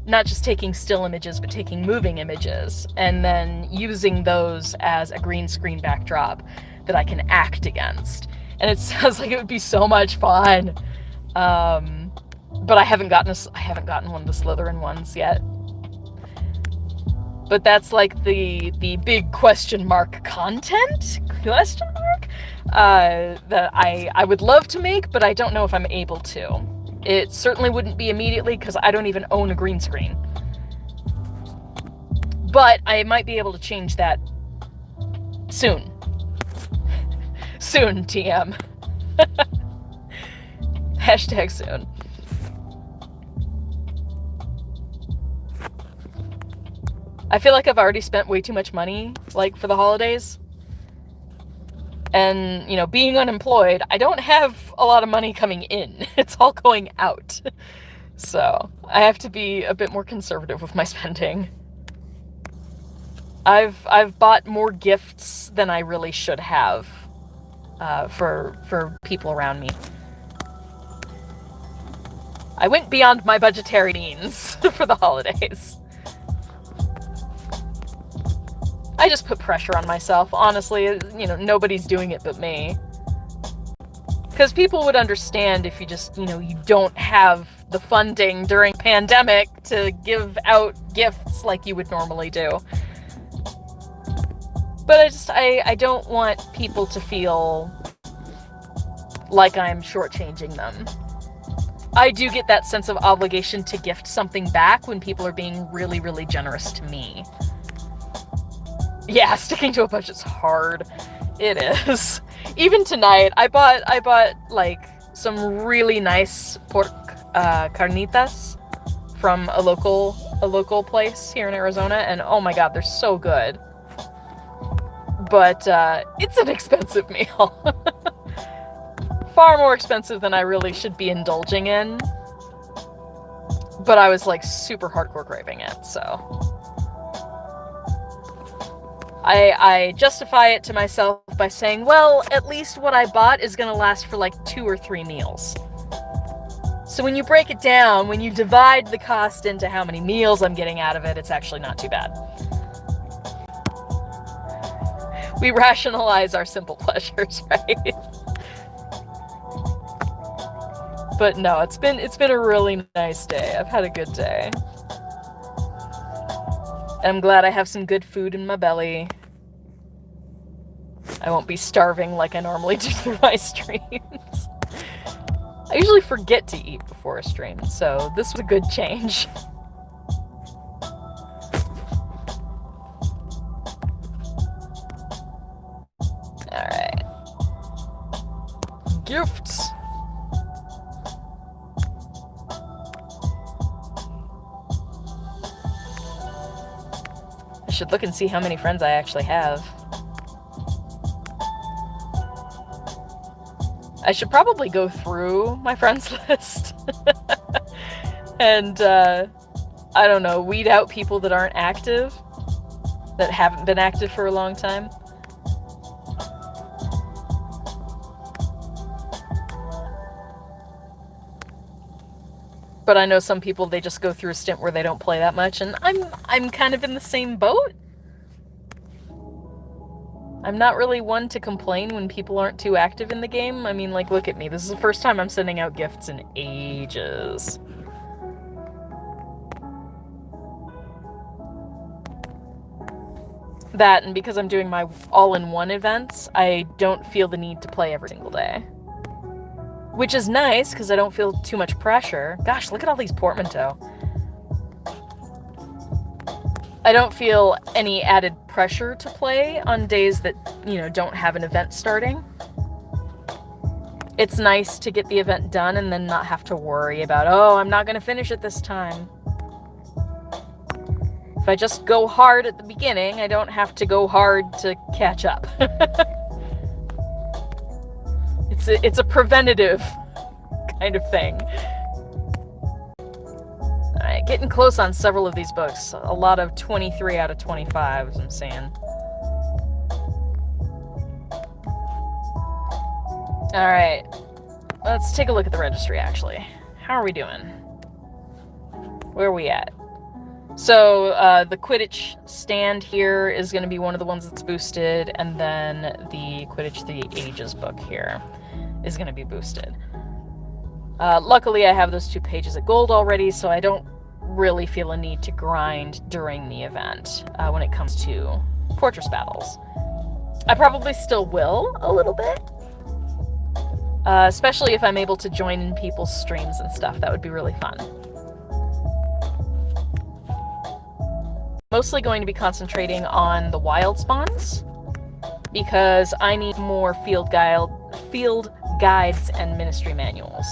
not just taking still images, but taking moving images, and then using those as a green screen backdrop that I can act against. And it sounds like it would be so much fun. But I haven't gotten one of the Slytherin ones yet. But that's like the big question mark content? Question mark? That I would love to make, but I don't know if I'm able to. It certainly wouldn't be immediately because I don't even own a green screen. But I might be able to change that soon. Soon, TM. Hashtag soon. I feel like I've already spent way too much money, like, for the holidays. And, being unemployed, I don't have a lot of money coming in. It's all going out. So, I have to be a bit more conservative with my spending. I've bought more gifts than I really should have for people around me. I went beyond my budgetary means for the holidays. I just put pressure on myself. Honestly, you know, nobody's doing it but me. Because people would understand if you just, you know, you don't have the funding during pandemic to give out gifts like you would normally do. But I don't want people to feel like I'm shortchanging them. I do get that sense of obligation to gift something back when people are being really, really generous to me. Yeah, sticking to a budget's hard. It is. Even tonight, I bought like some really nice pork carnitas from a local place here in Arizona, and oh my god, they're so good. But it's an expensive meal. Far more expensive than I really should be indulging in. But I was like super hardcore craving it, so I justify it to myself by saying, well, at least what I bought is gonna last for like 2 or 3 meals. So when you break it down, when you divide the cost into how many meals I'm getting out of it, it's actually not too bad. We rationalize our simple pleasures, right? But no, it's been a really nice day. I've had a good day. I'm glad I have some good food in my belly. I won't be starving like I normally do through my streams. I usually forget to eat before a stream, so this was a good change. Alright. Gifts! I should look and see how many friends I actually have. I should probably go through my friends list and, I don't know, weed out people that aren't active, that haven't been active for a long time. But I know some people, they just go through a stint where they don't play that much, and I'm kind of in the same boat. I'm not really one to complain when people aren't too active in the game. I mean, like, look at me. This is the first time I'm sending out gifts in ages. That, and because I'm doing my all-in-one events, I don't feel the need to play every single day. Which is nice, because I don't feel too much pressure. Gosh, look at all these portmanteaux. I don't feel any added pressure to play on days that, you know, don't have an event starting. It's nice to get the event done and then not have to worry about, oh, I'm not going to finish it this time. If I just go hard at the beginning, I don't have to go hard to catch up. It's a preventative kind of thing. Alright, getting close on several of these books. A lot of 23 out of 25, as I'm saying. Alright, let's take a look at the registry, actually. How are we doing? Where are we at? So, the Quidditch stand here is going to be one of the ones that's boosted, and then the Quidditch the Ages book here is going to be boosted. Luckily, I have those 2 pages of gold already, so I don't really feel a need to grind during the event when it comes to fortress battles. I probably still will a little bit, especially if I'm able to join in people's streams and stuff. That would be really fun. Mostly going to be concentrating on the wild spawns, because I need more field guides and ministry manuals.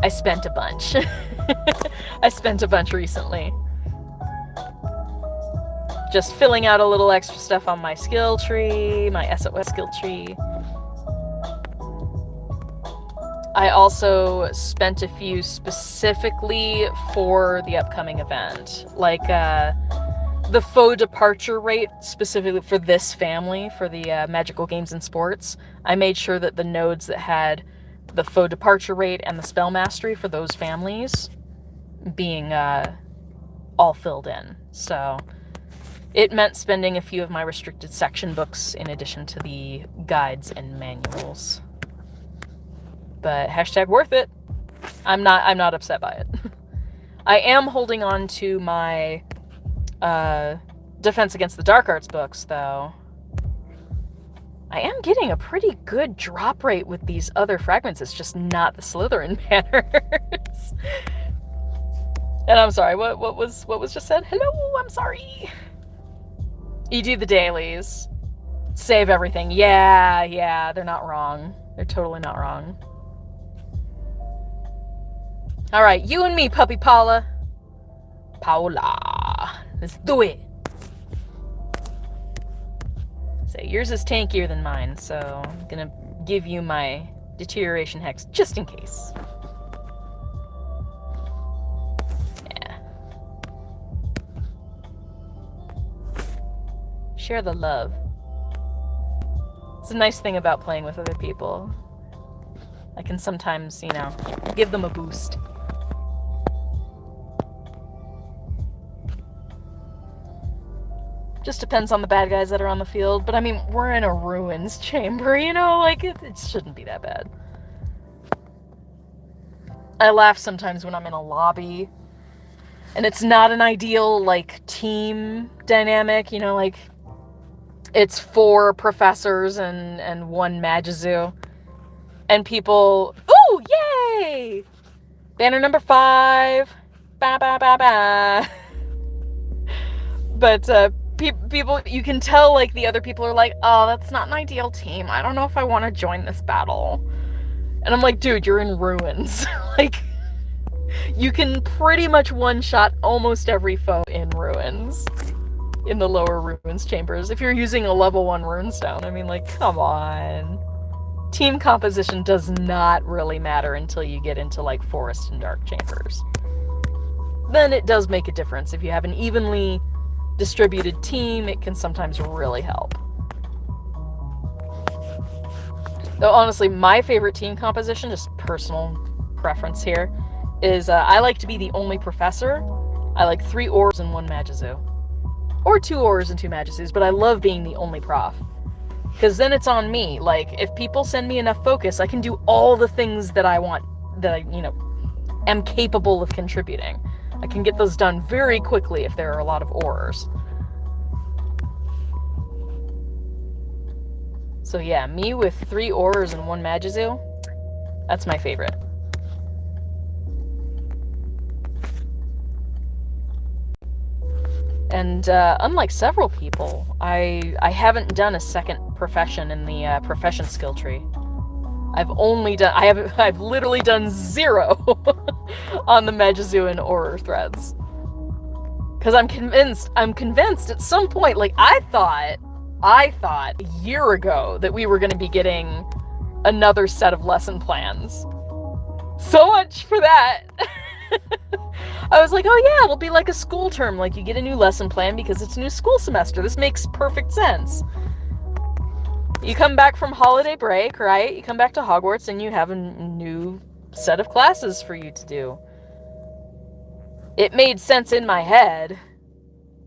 I spent a bunch. I spent a bunch recently. Just filling out a little extra stuff on my skill tree, my SOS skill tree. I also spent a few specifically for the upcoming event, like the faux departure rate specifically for this family, for the magical games and sports. I made sure that the nodes that had the foe departure rate and the spell mastery for those families being all filled in. So it meant spending a few of my restricted section books in addition to the guides and manuals. But hashtag worth it. I'm not upset by it. I am holding on to my Defense Against the Dark Arts books, though. I am getting a pretty good drop rate with these other fragments. It's just not the Slytherin banners. And I'm sorry, what was just said? Hello, I'm sorry. You do the dailies. Save everything. Yeah, they're not wrong. They're totally not wrong. Alright, you and me, puppy Paula. Paula. Let's do it. So yours is tankier than mine, so I'm gonna give you my deterioration hex just in case. Yeah. Share the love. It's a nice thing about playing with other people. I can sometimes, give them a boost. Just depends on the bad guys that are on the field. But I mean, we're in a ruins chamber, it shouldn't be that bad. I laugh sometimes when I'm in a lobby and it's not an ideal, team dynamic, it's 4 professors and 1 Magizu. And people, ooh, yay! Banner number 5. Ba ba ba ba. But, people, you can tell, the other people are like, oh, that's not an ideal team. I don't know if I want to join this battle. And I'm like, dude, you're in ruins. You can pretty much one-shot almost every foe in ruins. In the lower ruins chambers. If you're using a level 1 runestone, I mean, come on. Team composition does not really matter until you get into, forest and dark chambers. Then it does make a difference. If you have an evenly distributed team, it can sometimes really help. Though honestly, my favorite team composition, just personal preference here, is I like to be the only professor. I like 3 Aurors and 1 Magizu. Or 2 Aurors and 2 Magizus, but I love being the only prof. Because then it's on me. If people send me enough focus, I can do all the things that I want, that I, am capable of contributing. I can get those done very quickly if there are a lot of Aurors. So yeah, me with 3 Aurors and 1 Magizu, that's my favorite. And unlike several people, I haven't done a second profession in the profession skill tree. I've literally done 0 on the Magizu and Auror threads. Because I'm convinced at some point, I thought a year ago that we were going to be getting another set of lesson plans. So much for that. I was like, oh yeah, it'll be like a school term, you get a new lesson plan because it's a new school semester. This makes perfect sense. You come back from holiday break, right? You come back to Hogwarts and you have a new set of classes for you to do. It made sense in my head,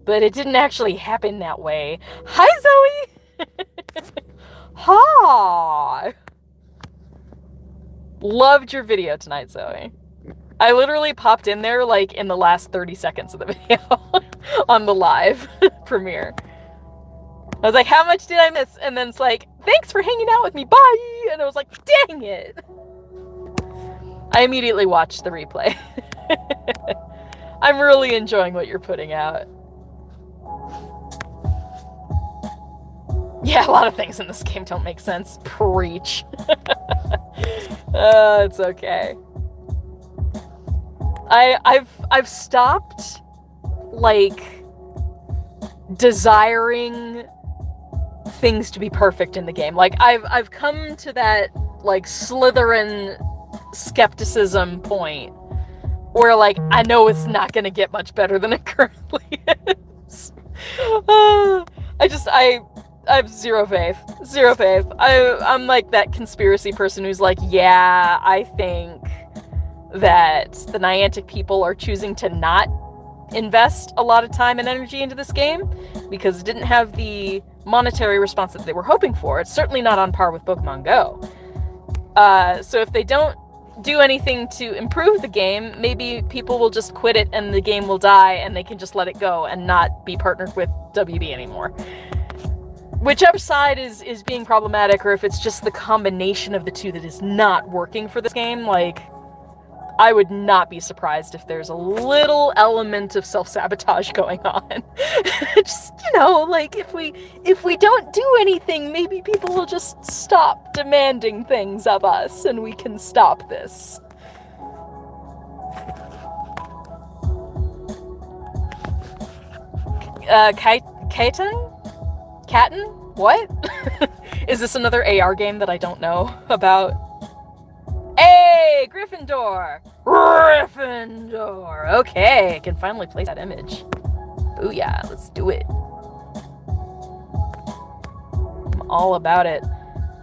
but it didn't actually happen that way. Hi, Zoe! Hi! Loved your video tonight, Zoe. I literally popped in there, in the last 30 seconds of the video on the live premiere. I was like, how much did I miss? And then it's like, thanks for hanging out with me, bye! And I was like, dang it! I immediately watched the replay. I'm really enjoying what you're putting out. Yeah, a lot of things in this game don't make sense. Preach. It's okay. I've stopped, desiring things to be perfect in the game. I've come to that, Slytherin skepticism point where, I know it's not gonna get much better than it currently is. I have zero faith. Zero faith. I'm like that conspiracy person who's like, yeah, I think that the Niantic people are choosing to not invest a lot of time and energy into this game because it didn't have the monetary response that they were hoping for. It's certainly not on par with Pokemon Go. So if they don't do anything to improve the game, maybe people will just quit it and the game will die and they can just let it go and not be partnered with WB anymore. Whichever side is being problematic, or if it's just the combination of the two that is not working for this game, like, I would not be surprised if there's a little element of self-sabotage going on. Just, like, if we don't do anything, maybe people will just stop demanding things of us, and we can stop this. Katten? What? Is this another AR game that I don't know about? Hey, Gryffindor! Gryffindor! Okay, I can finally place that image. Booyah, let's do it. I'm all about it.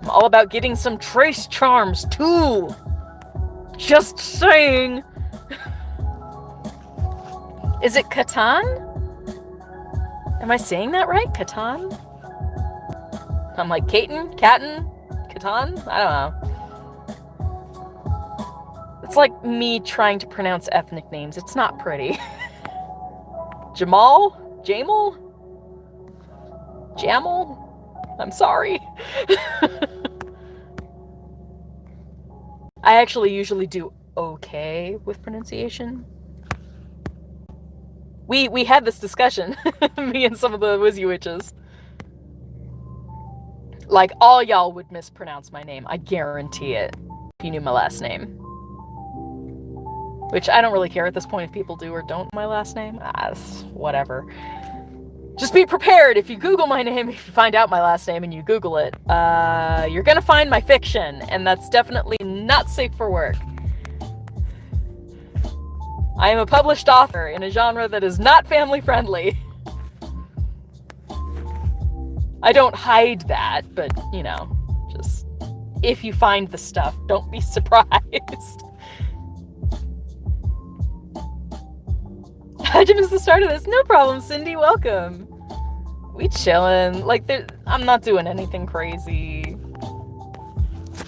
I'm all about getting some trace charms, too! Just saying! Is it Catan? Am I saying that right? Catan? I'm like, Katten? Catan? I don't know. It's like me trying to pronounce ethnic names. It's not pretty. Jamal? Jamal? Jamal? I'm sorry. I actually usually do okay with pronunciation. We had this discussion, me and some of the Wizzy Witches. Like, all y'all would mispronounce my name. I guarantee it. If you knew my last name. Which I don't really care at this point if people do or don't know my last name. Whatever. Just be prepared. If you Google my name, if you find out my last name and you Google it, you're gonna find my fiction, and that's definitely not safe for work. I am a published author in a genre that is not family-friendly. I don't hide that, but, just, if you find the stuff, don't be surprised. Hajim is the start of this. No problem, Cindy. Welcome. We chillin'. Like, I'm not doing anything crazy.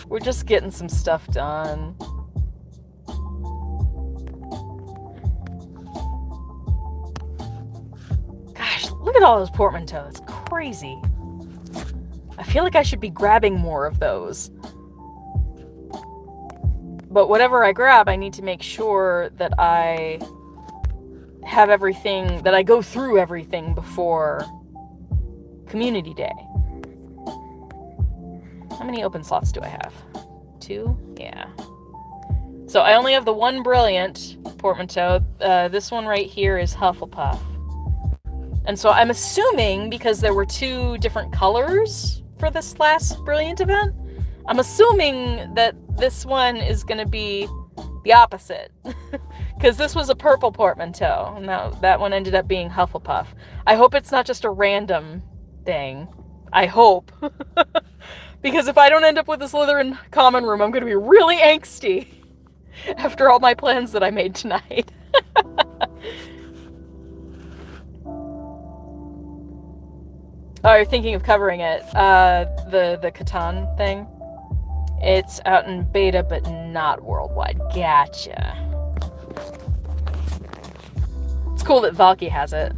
We're just getting some stuff done. Gosh, look at all those portmanteaux. It's crazy. I feel like I should be grabbing more of those. But whatever I grab, I need to make sure that I have everything, that I go through everything before Community Day. How many open slots do I have? 2? Yeah. So I only have the one brilliant portmanteau. This one right here is Hufflepuff. And so I'm assuming, because there were 2 different colors for this last brilliant event, I'm assuming that this one is going to be the opposite. Because this was a purple portmanteau, and that one ended up being Hufflepuff. I hope it's not just a random thing. I hope. Because if I don't end up with a Slytherin common room, I'm going to be really angsty after all my plans that I made tonight. Oh, you're thinking of covering it. The Catan thing. It's out in beta, but not worldwide. Gotcha. It's cool that Valky has it.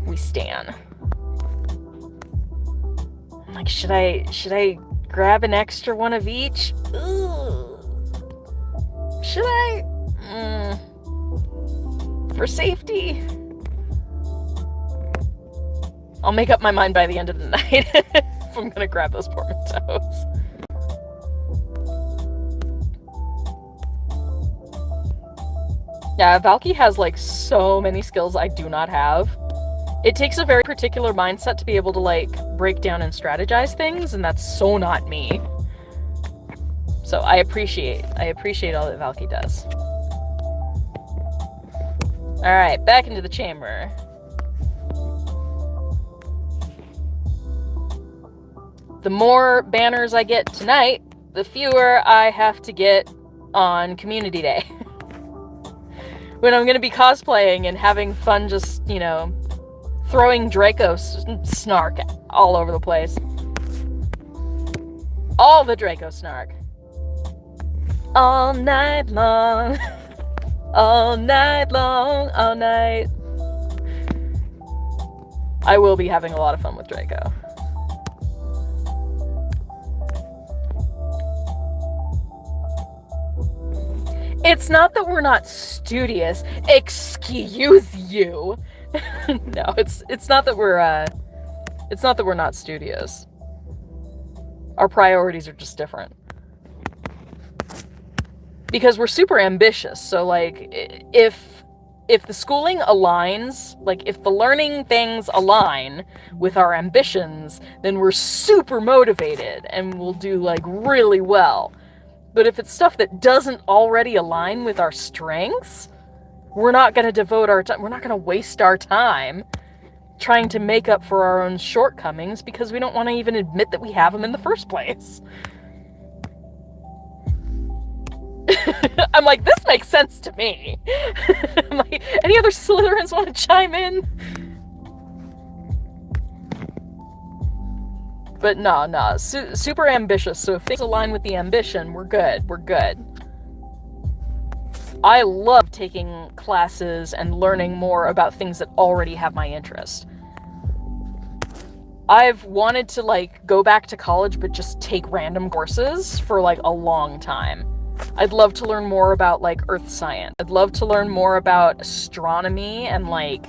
We stan. I'm like, should I grab an extra one of each? Ugh. Should I? For safety? I'll make up my mind by the end of the night if I'm gonna grab those portmanteaus. Yeah, Valky has like so many skills I do not have. It takes a very particular mindset to be able to like break down and strategize things, and that's so not me. So I appreciate all that Valky does. Alright, back into the chamber. The more banners I get tonight, the fewer I have to get on Community Day. When I'm going to be cosplaying and having fun just, throwing Draco snark all over the place. All the Draco snark. All night long. All night long. All night. I will be having a lot of fun with Draco. It's not that we're not studious. Excuse you. No, it's not that we're not studious. Our priorities are just different. Because we're super ambitious. So like if the schooling aligns, like if the learning things align with our ambitions, then we're super motivated and we'll do like really well. But if it's stuff that doesn't already align with our strengths, we're not going to devote our time, we're not going to waste our time trying to make up for our own shortcomings because we don't want to even admit that we have them in the first place. I'm like, this makes sense to me. I'm like, any other Slytherins want to chime in? But no, super ambitious, so if things align with the ambition, we're good. I love taking classes and learning more about things that already have my interest. I've wanted to, like, go back to college but just take random courses for, like, a long time. I'd love to learn more about, like, earth science. I'd love to learn more about astronomy and, like,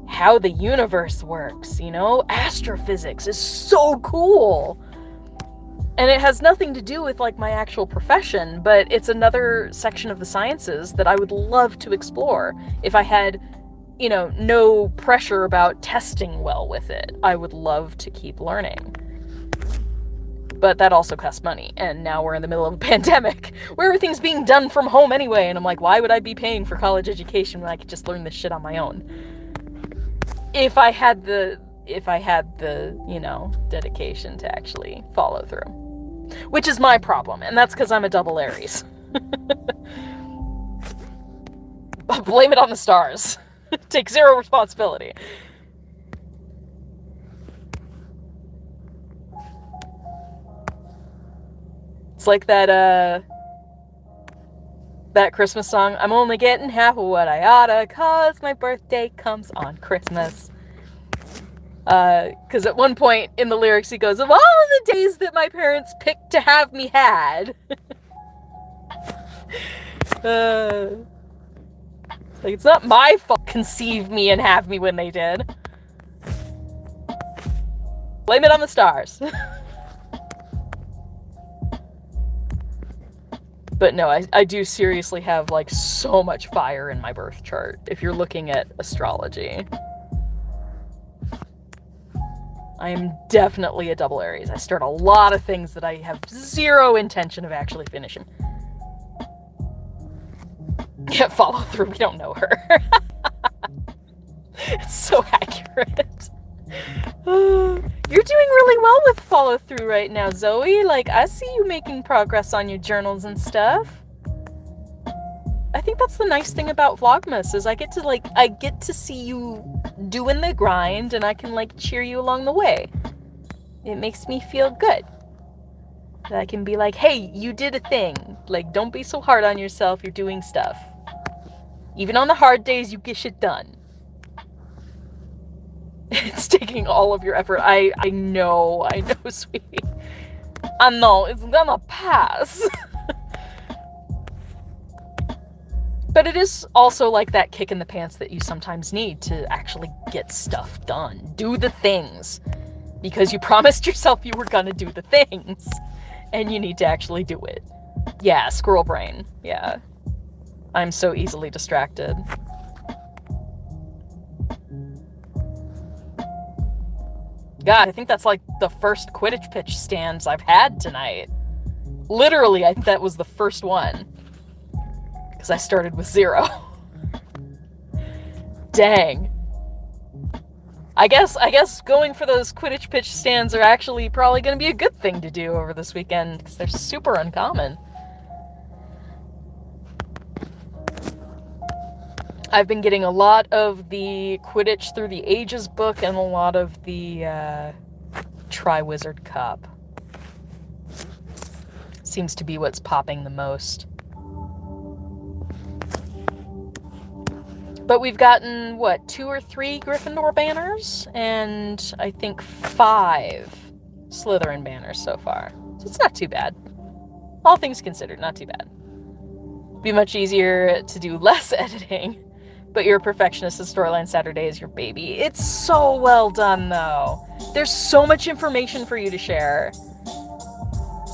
how the universe works, Astrophysics is so cool. And it has nothing to do with, like, my actual profession, but it's another section of the sciences that I would love to explore if I had, no pressure about testing well with it. I would love to keep learning. But that also costs money, and now we're in the middle of a pandemic where everything's being done from home anyway, and I'm like, why would I be paying for college education when I could just learn this shit on my own? If I had the, dedication to actually follow through. Which is my problem, and that's because I'm a double Aries. Blame it on the stars. Take zero responsibility. It's like that Christmas song, I'm only getting half of what I oughta, 'cause my birthday comes on Christmas. Because at one point in the lyrics he goes, of all of the days that my parents picked to have me had. It's like, it's not my fault conceive me and have me when they did. Blame it on the stars. But no, I do seriously have, like, so much fire in my birth chart, if you're looking at astrology. I am definitely a double Aries. I start a lot of things that I have zero intention of actually finishing. Yeah, follow through, we don't know her. It's so accurate. You're doing really well with follow through right now, Zoe. Like, I see you making progress on your journals and stuff. I think that's the nice thing about Vlogmas, is I get to see you doing the grind, and I can, like, cheer you along the way. It makes me feel good. That I can be like, hey, you did a thing. Like, don't be so hard on yourself, you're doing stuff. Even on the hard days, you get shit done. It's taking all of your effort. I know, sweetie. I know, it's gonna pass. But it is also like that kick in the pants that you sometimes need to actually get stuff done. Do the things. Because you promised yourself you were gonna do the things. And you need to actually do it. Yeah, squirrel brain. Yeah. I'm so easily distracted. God, I think that's like the first Quidditch pitch stands I've had tonight. Literally, I think that was the first one. Because I started with 0. Dang. I guess going for those Quidditch pitch stands are actually probably going to be a good thing to do over this weekend, because they're super uncommon. I've been getting a lot of the Quidditch Through the Ages book and a lot of the Triwizard Cup. Seems to be what's popping the most. But we've gotten, what, 2 or 3 Gryffindor banners, and I think 5 Slytherin banners so far. So it's not too bad. All things considered, not too bad. Be much easier to do less editing, but you're a perfectionist and Storyline Saturday is your baby. It's so well done, though. There's so much information for you to share.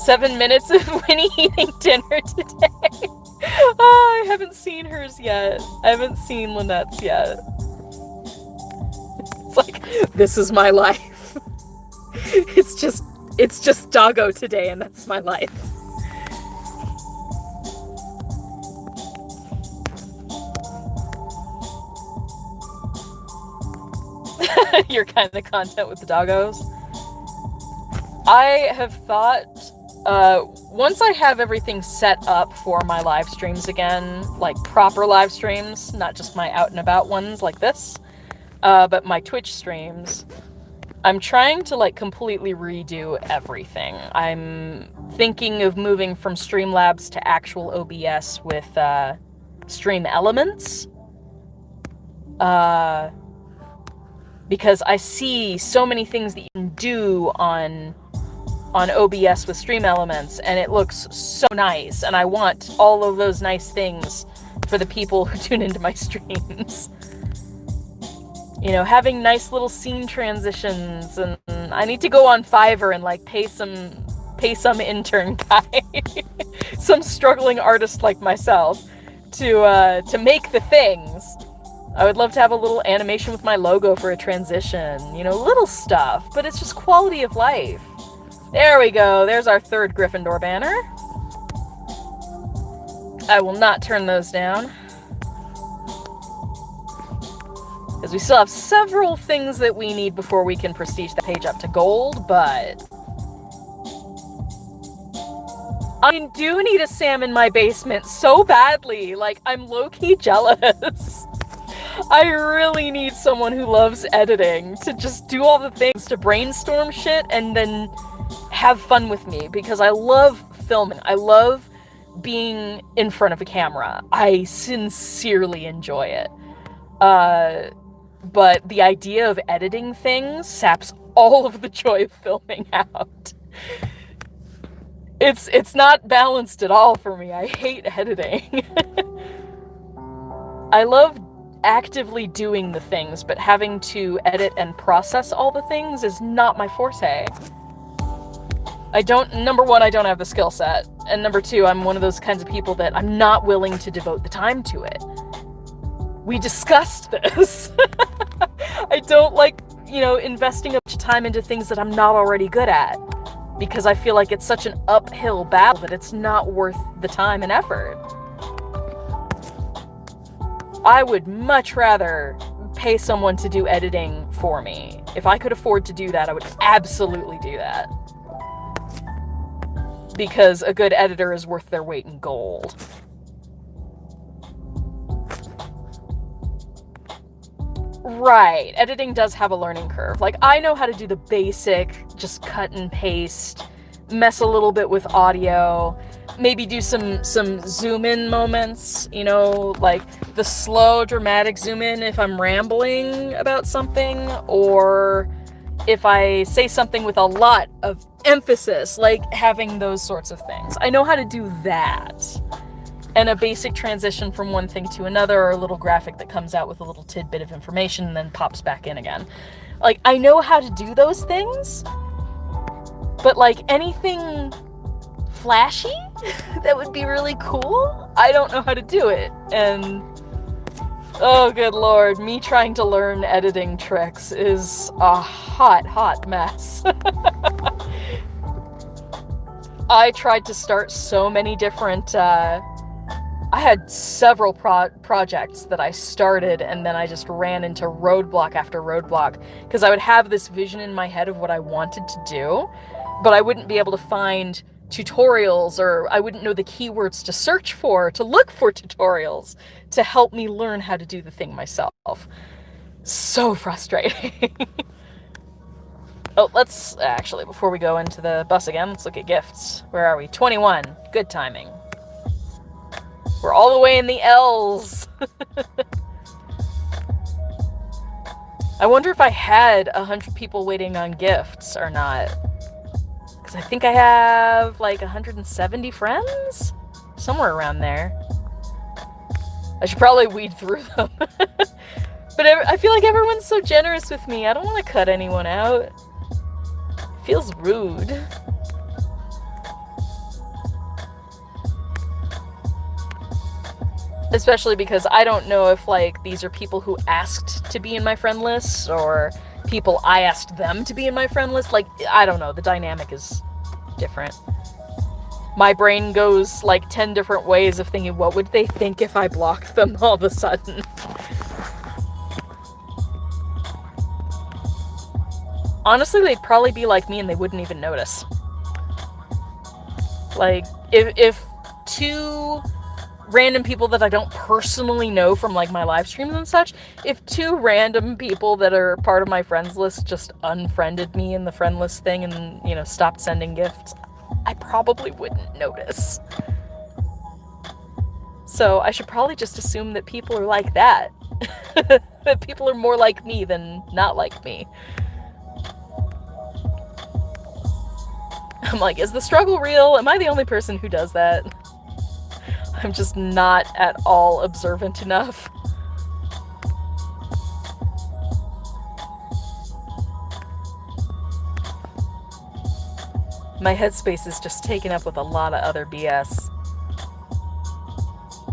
7 minutes of Winnie eating dinner today. Oh, I haven't seen hers yet. I haven't seen Lynette's yet. It's like, this is my life. It's just doggo today, and that's my life. Your kind of content with the doggos. I have thought, once I have everything set up for my live streams again, like proper live streams, not just my out and about ones like this, but my Twitch streams, I'm trying to like completely redo everything. I'm thinking of moving from Streamlabs to actual OBS with Stream Elements. Because I see so many things that you can do on OBS with Stream Elements, and it looks so nice, and I want all of those nice things for the people who tune into my streams. You know, having nice little scene transitions, and I need to go on Fiverr and like pay some intern guy, some struggling artist like myself, to make the things. I would love to have a little animation with my logo for a transition, you know, little stuff, but it's just quality of life. There we go, there's our 3rd Gryffindor banner. I will not turn those down, because we still have several things that we need before we can prestige the page up to gold, but I do need a Sam in my basement so badly. Like, I'm low-key jealous. I really need someone who loves editing to just do all the things, to brainstorm shit and then have fun with me, because I love filming. I love being in front of a camera. I sincerely enjoy it. But the idea of editing things saps all of the joy of filming out. It's not balanced at all for me. I hate editing. I love actively doing the things, but having to edit and process all the things is not my forte. Number one, I don't have the skill set, and number two, I'm one of those kinds of people that I'm not willing to devote the time to it. We discussed this. I don't like, investing a bunch of time into things that I'm not already good at, because I feel like it's such an uphill battle that it's not worth the time and effort. I would much rather pay someone to do editing for me. If I could afford to do that, I would absolutely do that. Because a good editor is worth their weight in gold. Right, editing does have a learning curve. Like, I know how to do the basic, just cut and paste, mess a little bit with audio, maybe do some zoom in moments, like the slow dramatic zoom in if I'm rambling about something, or if I say something with a lot of emphasis, like having those sorts of things. I know how to do that. And a basic transition from one thing to another, or a little graphic that comes out with a little tidbit of information and then pops back in again. Like, I know how to do those things, but like anything flashy that would be really cool, I don't know how to do it. And oh good lord, me trying to learn editing tricks is a hot mess. I tried to start so many different I had several projects that I started and then I just ran into roadblock after roadblock because I would have this vision in my head of what I wanted to do, but I wouldn't be able to find tutorials, or I wouldn't know the keywords to search for, to look for tutorials to help me learn how to do the thing myself. So frustrating. Oh, let's actually, before we go into the bus again, let's look at gifts. Where are we? 21. Good timing. We're all the way in the L's. I wonder if I had 100 people waiting on gifts or not. Because I think I have like 170 friends? Somewhere around there. I should probably weed through them. But I feel like everyone's so generous with me. I don't want to cut anyone out. It feels rude. Especially because I don't know if, like, these are people who asked to be in my friend list, or people I asked them to be in my friend list. Like, I don't know. The dynamic is different. My brain goes, like, 10 different ways of thinking, what would they think if I blocked them all of a sudden? Honestly, they'd probably be like me and they wouldn't even notice. Like, if two random people that I don't personally know from, like, my live streams and such, if two random people that are part of my friends list just unfriended me in the friend list thing and, you know, stopped sending gifts, I probably wouldn't notice. So I should probably just assume that people are like that. That people are more like me than not like me. I'm like, is the struggle real? Am I the only person who does that? I'm just not at all observant enough. My headspace is just taken up with a lot of other BS.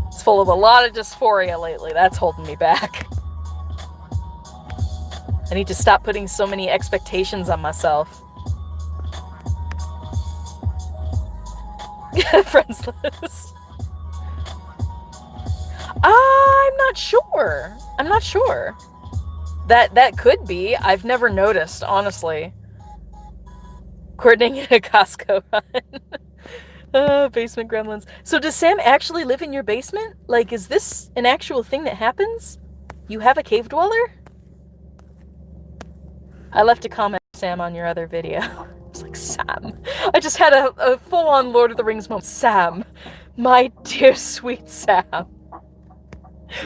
It's full of a lot of dysphoria lately. That's holding me back. I need to stop putting so many expectations on myself. Friends list. I'm not sure. That could be. I've never noticed, honestly. Coordinating a Costco run. Basement gremlins. So does Sam actually live in your basement? Like, is this an actual thing that happens? You have a cave dweller? I left a comment, Sam, on your other video. I was like, Sam. I just had a full-on Lord of the Rings moment. Sam. My dear sweet Sam.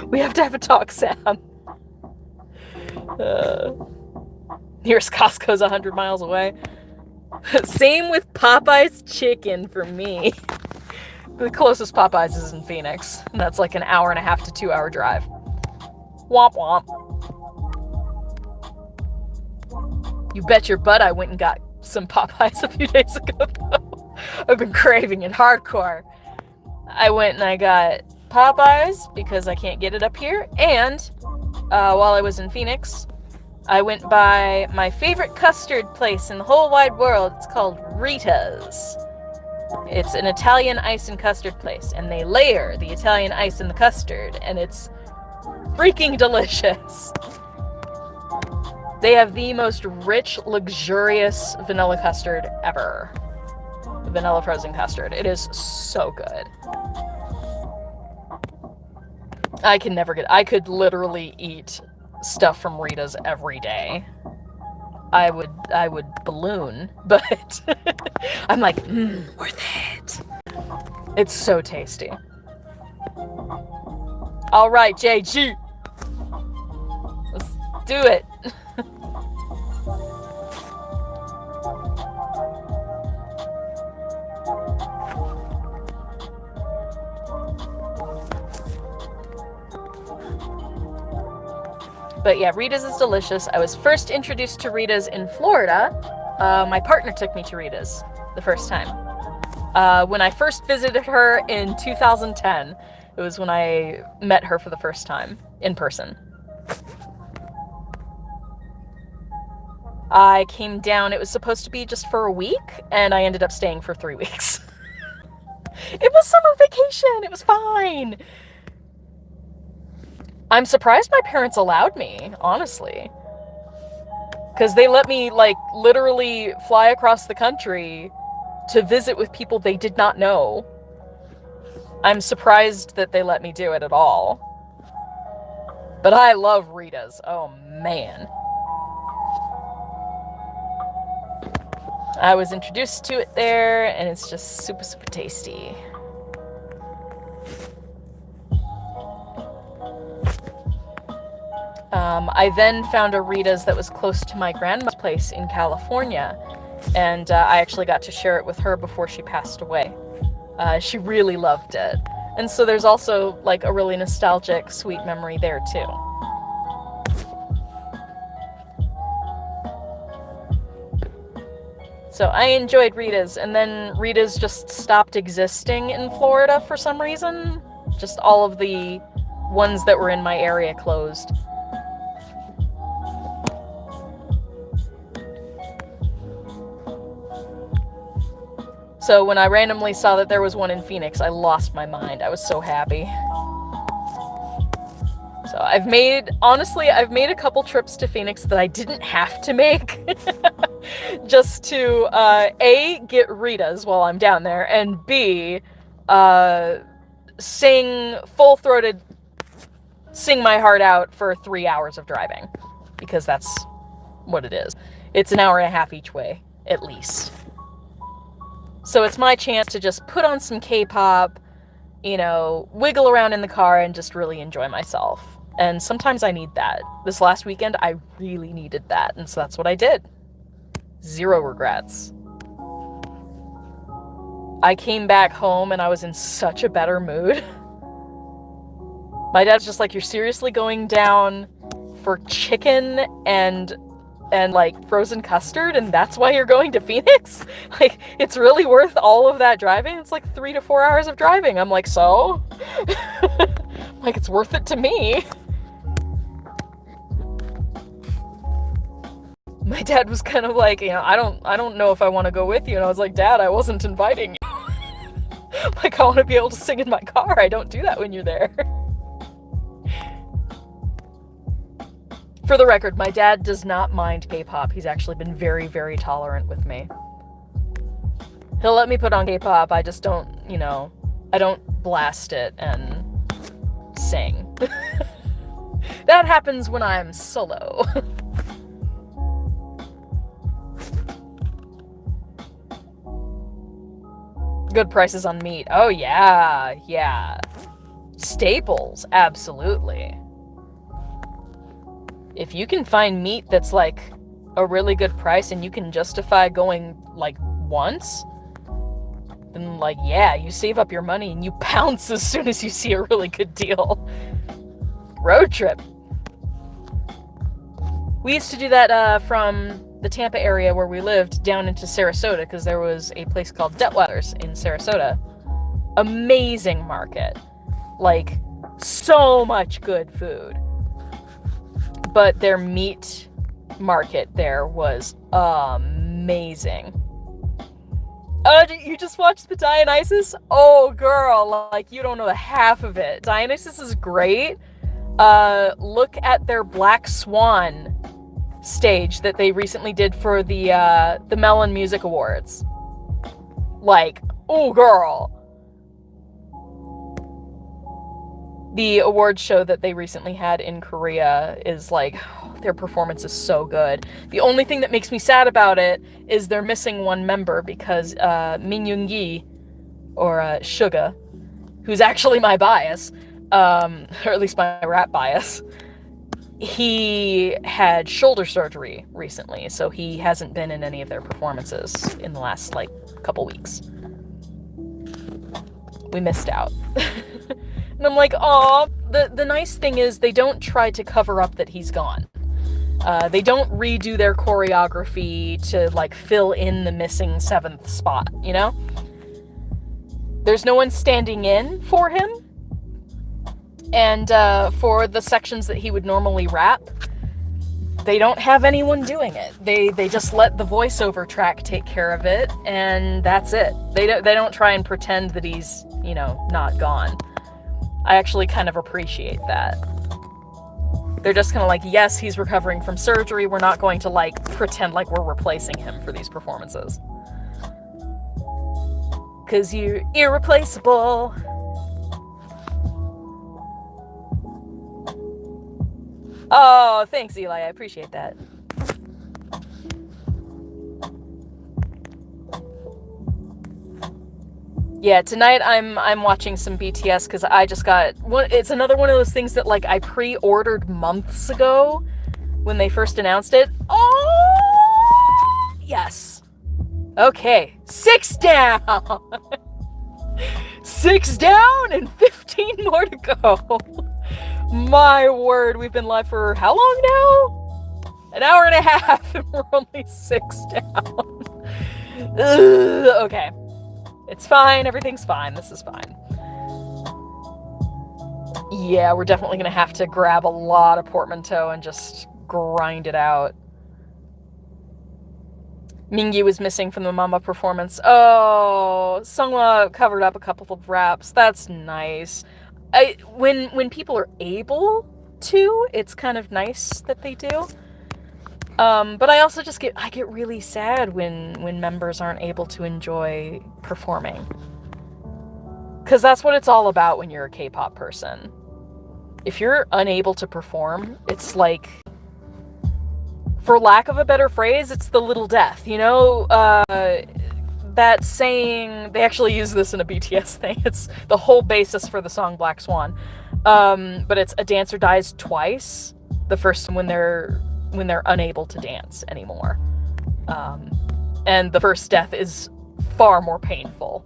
We have to have a talk, Sam. Nearest Costco's 100 miles away. Same with Popeye's chicken for me. The closest Popeye's is in Phoenix. And that's like an 1.5 to 2 hour drive. Womp womp. You bet your butt I went and got some Popeyes a few days ago, though. I've been craving it hardcore. I went and I got Popeyes because I can't get it up here. And while I was in Phoenix, I went by my favorite custard place in the whole wide world. It's called Rita's. It's an Italian ice and custard place, and they layer the Italian ice in the custard, and it's freaking delicious. They have the most rich, luxurious vanilla custard ever. Vanilla frozen custard. It is so good. I could literally eat stuff from Rita's every day. I would balloon, but I'm like, worth it. It's so tasty. All right, JG. Let's do it. But yeah, Rita's is delicious. I was first introduced to Rita's in Florida. My partner took me to Rita's the first time. When I first visited her in 2010, it was when I met her for the first time in person. I came down, it was supposed to be just for a week, and I ended up staying for 3 weeks. It was summer vacation. It was fine. I'm surprised my parents allowed me, honestly. Because they let me, like, literally fly across the country to visit with people they did not know. I'm surprised that they let me do it at all. But I love Rita's. Oh, man. I was introduced to it there, and it's just super, super tasty. I then found a Rita's that was close to my grandma's place in California, and I actually got to share it with her before she passed away. She really loved it. And so there's also, like, a really nostalgic, sweet memory there, too. So I enjoyed Rita's, and then Rita's just stopped existing in Florida for some reason. Just all of the ones that were in my area closed. So when I randomly saw that there was one in Phoenix, I lost my mind. I was so happy. So I've made a couple trips to Phoenix that I didn't have to make. Just to, A, get Rita's while I'm down there, and B, sing my heart out for 3 hours of driving. Because that's what it is. It's an hour and a half each way, at least. So it's my chance to just put on some K-pop, wiggle around in the car and just really enjoy myself. And sometimes I need that. This last weekend, I really needed that, and so that's what I did. 0 regrets. I came back home and I was in such a better mood. My dad's just like, you're seriously going down for chicken and like frozen custard, and that's why you're going to Phoenix? Like, it's really worth all of that driving? It's like 3 to 4 hours of driving. I'm like, so? Like, it's worth it to me. My dad was kind of like, I don't know if I want to go with you. And I was like, Dad, I wasn't inviting you. Like, I want to be able to sing in my car. I don't do that when you're there. For the record, my dad does not mind K-pop. He's actually been very, very tolerant with me. He'll let me put on K-pop. I just don't, I don't blast it and sing. That happens when I'm solo. Good prices on meat. Oh, yeah. Staples, absolutely. If you can find meat that's, like, a really good price and you can justify going, like, once, then, like, yeah, you save up your money and you pounce as soon as you see a really good deal. Road trip. We used to do that from the Tampa area where we lived down into Sarasota, because there was a place called Detweiler's in Sarasota. Amazing market. Like, so much good food. But their meat market there was amazing. You just watched the Dionysus? Oh, girl, like, you don't know the half of it. Dionysus is great. Look at their Black Swan stage that they recently did for the Mellon Music Awards. Like, oh, girl. The awards show that they recently had in Korea is like, their performance is so good. The only thing that makes me sad about it is they're missing one member, because Min Yoon-gi, or Suga, who's actually my bias, or at least my rap bias, he had shoulder surgery recently, so he hasn't been in any of their performances in the last, like, couple weeks. We missed out. And I'm like, aw, the nice thing is they don't try to cover up that he's gone. They don't redo their choreography to, like, fill in the missing 7th spot, There's no one standing in for him. And for the sections that he would normally rap, they don't have anyone doing it. They just let the voiceover track take care of it, and that's it. They don't try and pretend that he's, you know, not gone. I actually kind of appreciate that. They're just kind of like, yes, he's recovering from surgery. We're not going to, like, pretend like we're replacing him for these performances. 'Cause you're irreplaceable. Oh, thanks, Eli. I appreciate that. Yeah, tonight I'm watching some BTS because I just got one. It's another one of those things that, like, I pre-ordered months ago when they first announced it. Oh, yes. Okay, 6 down. 6 down and 15 more to go. My word, we've been live for how long now? An hour and a half, and we're only 6 down. Ugh, okay. It's fine, everything's fine, this is fine. Yeah, we're definitely gonna have to grab a lot of portmanteau and just grind it out. Mingyu was missing from the Mama performance. Oh, Seonghwa covered up a couple of raps. That's nice. When people are able to, it's kind of nice that they do. But I also just get really sad when members aren't able to enjoy performing. 'Cause that's what it's all about when you're a K-pop person. If you're unable to perform, it's like, for lack of a better phrase, it's the little death, you know? That saying, they actually use this in a BTS thing. It's the whole basis for the song Black Swan. But it's a dancer dies twice. The first when they're unable to dance anymore. And the first death is far more painful.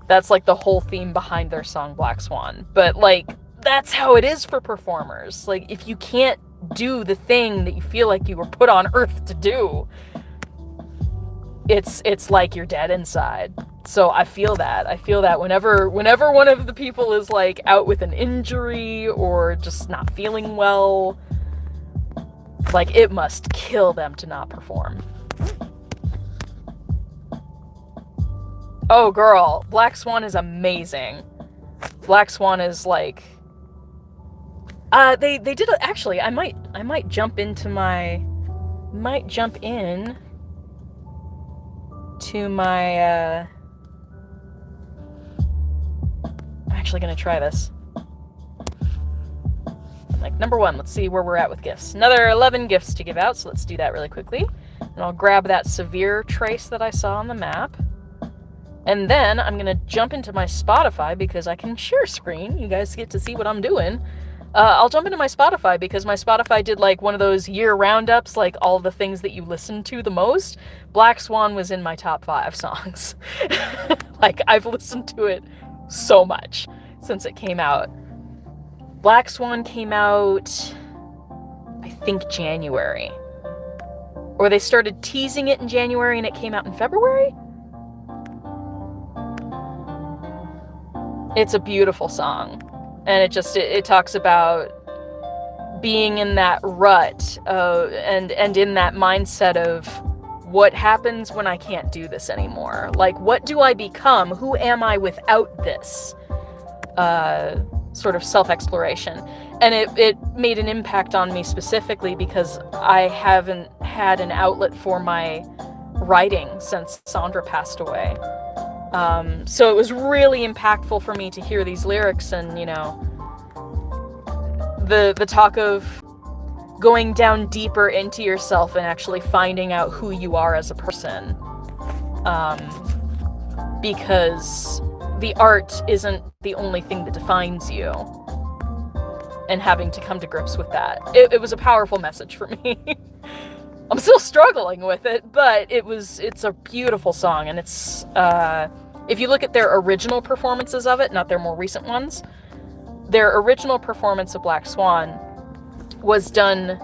That's like the whole theme behind their song Black Swan. But, like, that's how it is for performers. Like, if you can't do the thing that you feel like you were put on earth to do, it's like you're dead inside. So I feel that. Whenever one of the people is, like, out with an injury or just not feeling well, like, it must kill them to not perform. Oh, girl, Black Swan is amazing. Black Swan is, like, they did actually. I might jump in to my I'm actually gonna try this. Like, number 1, let's see where we're at with gifts. Another 11 gifts to give out, so let's do that really quickly. And I'll grab that severe trace that I saw on the map. And then I'm gonna jump into my Spotify because I can share screen. You guys get to see what I'm doing. I'll jump into my Spotify because my Spotify did, like, one of those year roundups, like all the things that you listen to the most. Black Swan was in my top 5 songs. Like, I've listened to it so much since it came out. Black Swan came out, I think, January. Or they started teasing it in January and it came out in February? It's a beautiful song. And it talks about being in that rut and in that mindset of what happens when I can't do this anymore. Like, what do I become? Who am I without this? Sort of self-exploration. And it made an impact on me specifically because I haven't had an outlet for my writing since Sandra passed away. So it was really impactful for me to hear these lyrics and, you know, the talk of going down deeper into yourself and actually finding out who you are as a person. Because the art isn't the only thing that defines you. And having to come to grips with that. It was a powerful message for me. I'm still struggling with it, but it's a beautiful song, and it's, if you look at their original performances of it, not their more recent ones, their original performance of Black Swan was done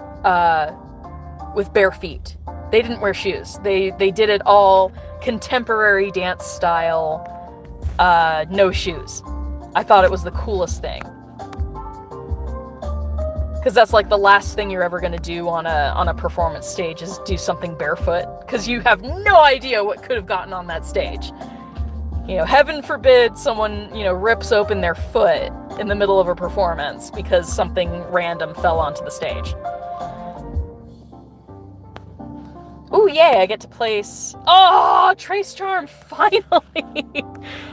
with bare feet. They didn't wear shoes. They did it all contemporary dance style, no shoes. I thought it was the coolest thing. Because that's like the last thing you're ever going to do on a performance stage is do something barefoot, because you have no idea what could have gotten on that stage. You know, heaven forbid someone, you know, rips open their foot in the middle of a performance because something random fell onto the stage. Ooh, yay, I get to place... Oh, Trace Charm, finally!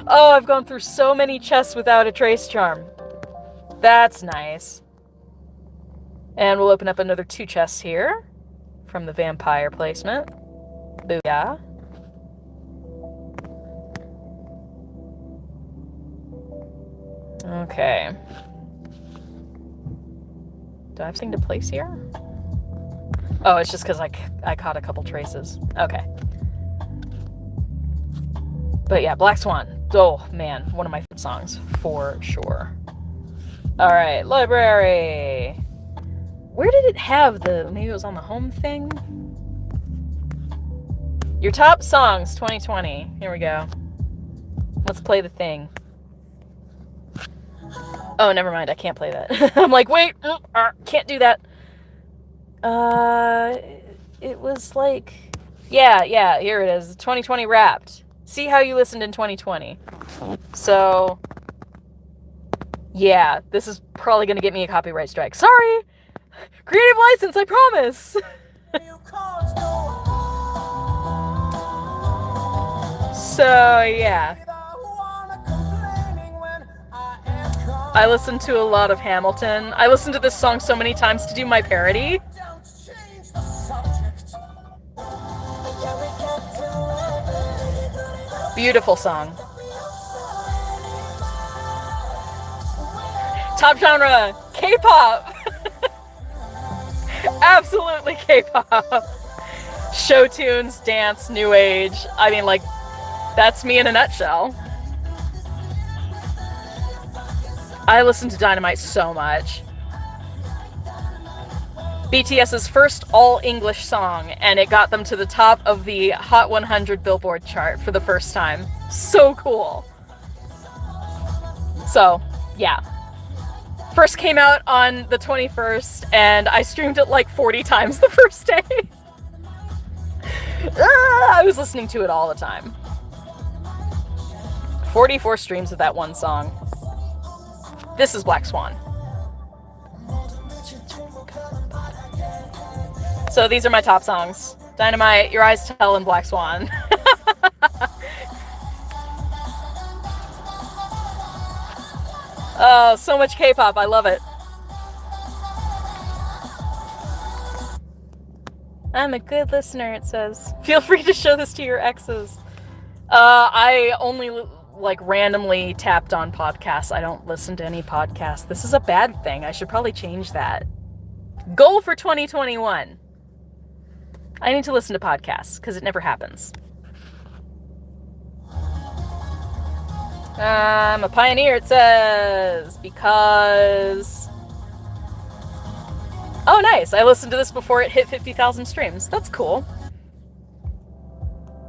Oh, I've gone through so many chests without a Trace Charm. That's nice. And we'll open up another 2 chests here from the vampire placement. Booyah. Okay. Do I have something to place here? Oh, it's just because I caught a couple traces. Okay. But yeah, Black Swan. Oh, man. One of my favorite songs. For sure. Alright, library. Where did it have the... Maybe it was on the home thing? Your top songs 2020. Here we go. Let's play the thing. Oh, never mind. I can't play that. I'm like, wait. Can't do that. It was like... Yeah, here it is. 2020 Wrapped. See how you listened in 2020. So... Yeah, this is probably going to get me a copyright strike. Sorry! Creative license, I promise! So, yeah. I listened to a lot of Hamilton. I listened to this song so many times to do my parody. Beautiful song. Top genre, K-pop. Absolutely K-pop. Show tunes, dance, new age. I mean, like, that's me in a nutshell. I listen to Dynamite so much. BTS's first all-English song, and it got them to the top of the Hot 100 Billboard chart for the first time. So cool. So, yeah. First came out on the 21st, and I streamed it like 40 times the first day. I was listening to it all the time. 44 streams of that one song. This is Black Swan. So these are my top songs. Dynamite, Your Eyes Tell, and Black Swan. Oh, so much K-pop. I love it. I'm a good listener, it says. Feel free to show this to your exes. I only, like, randomly tapped on podcasts. I don't listen to any podcasts. This is a bad thing. I should probably change that. Goal for 2021. I need to listen to podcasts, because it never happens. I'm a pioneer, it says, because... Oh, nice. I listened to this before it hit 50,000 streams. That's cool.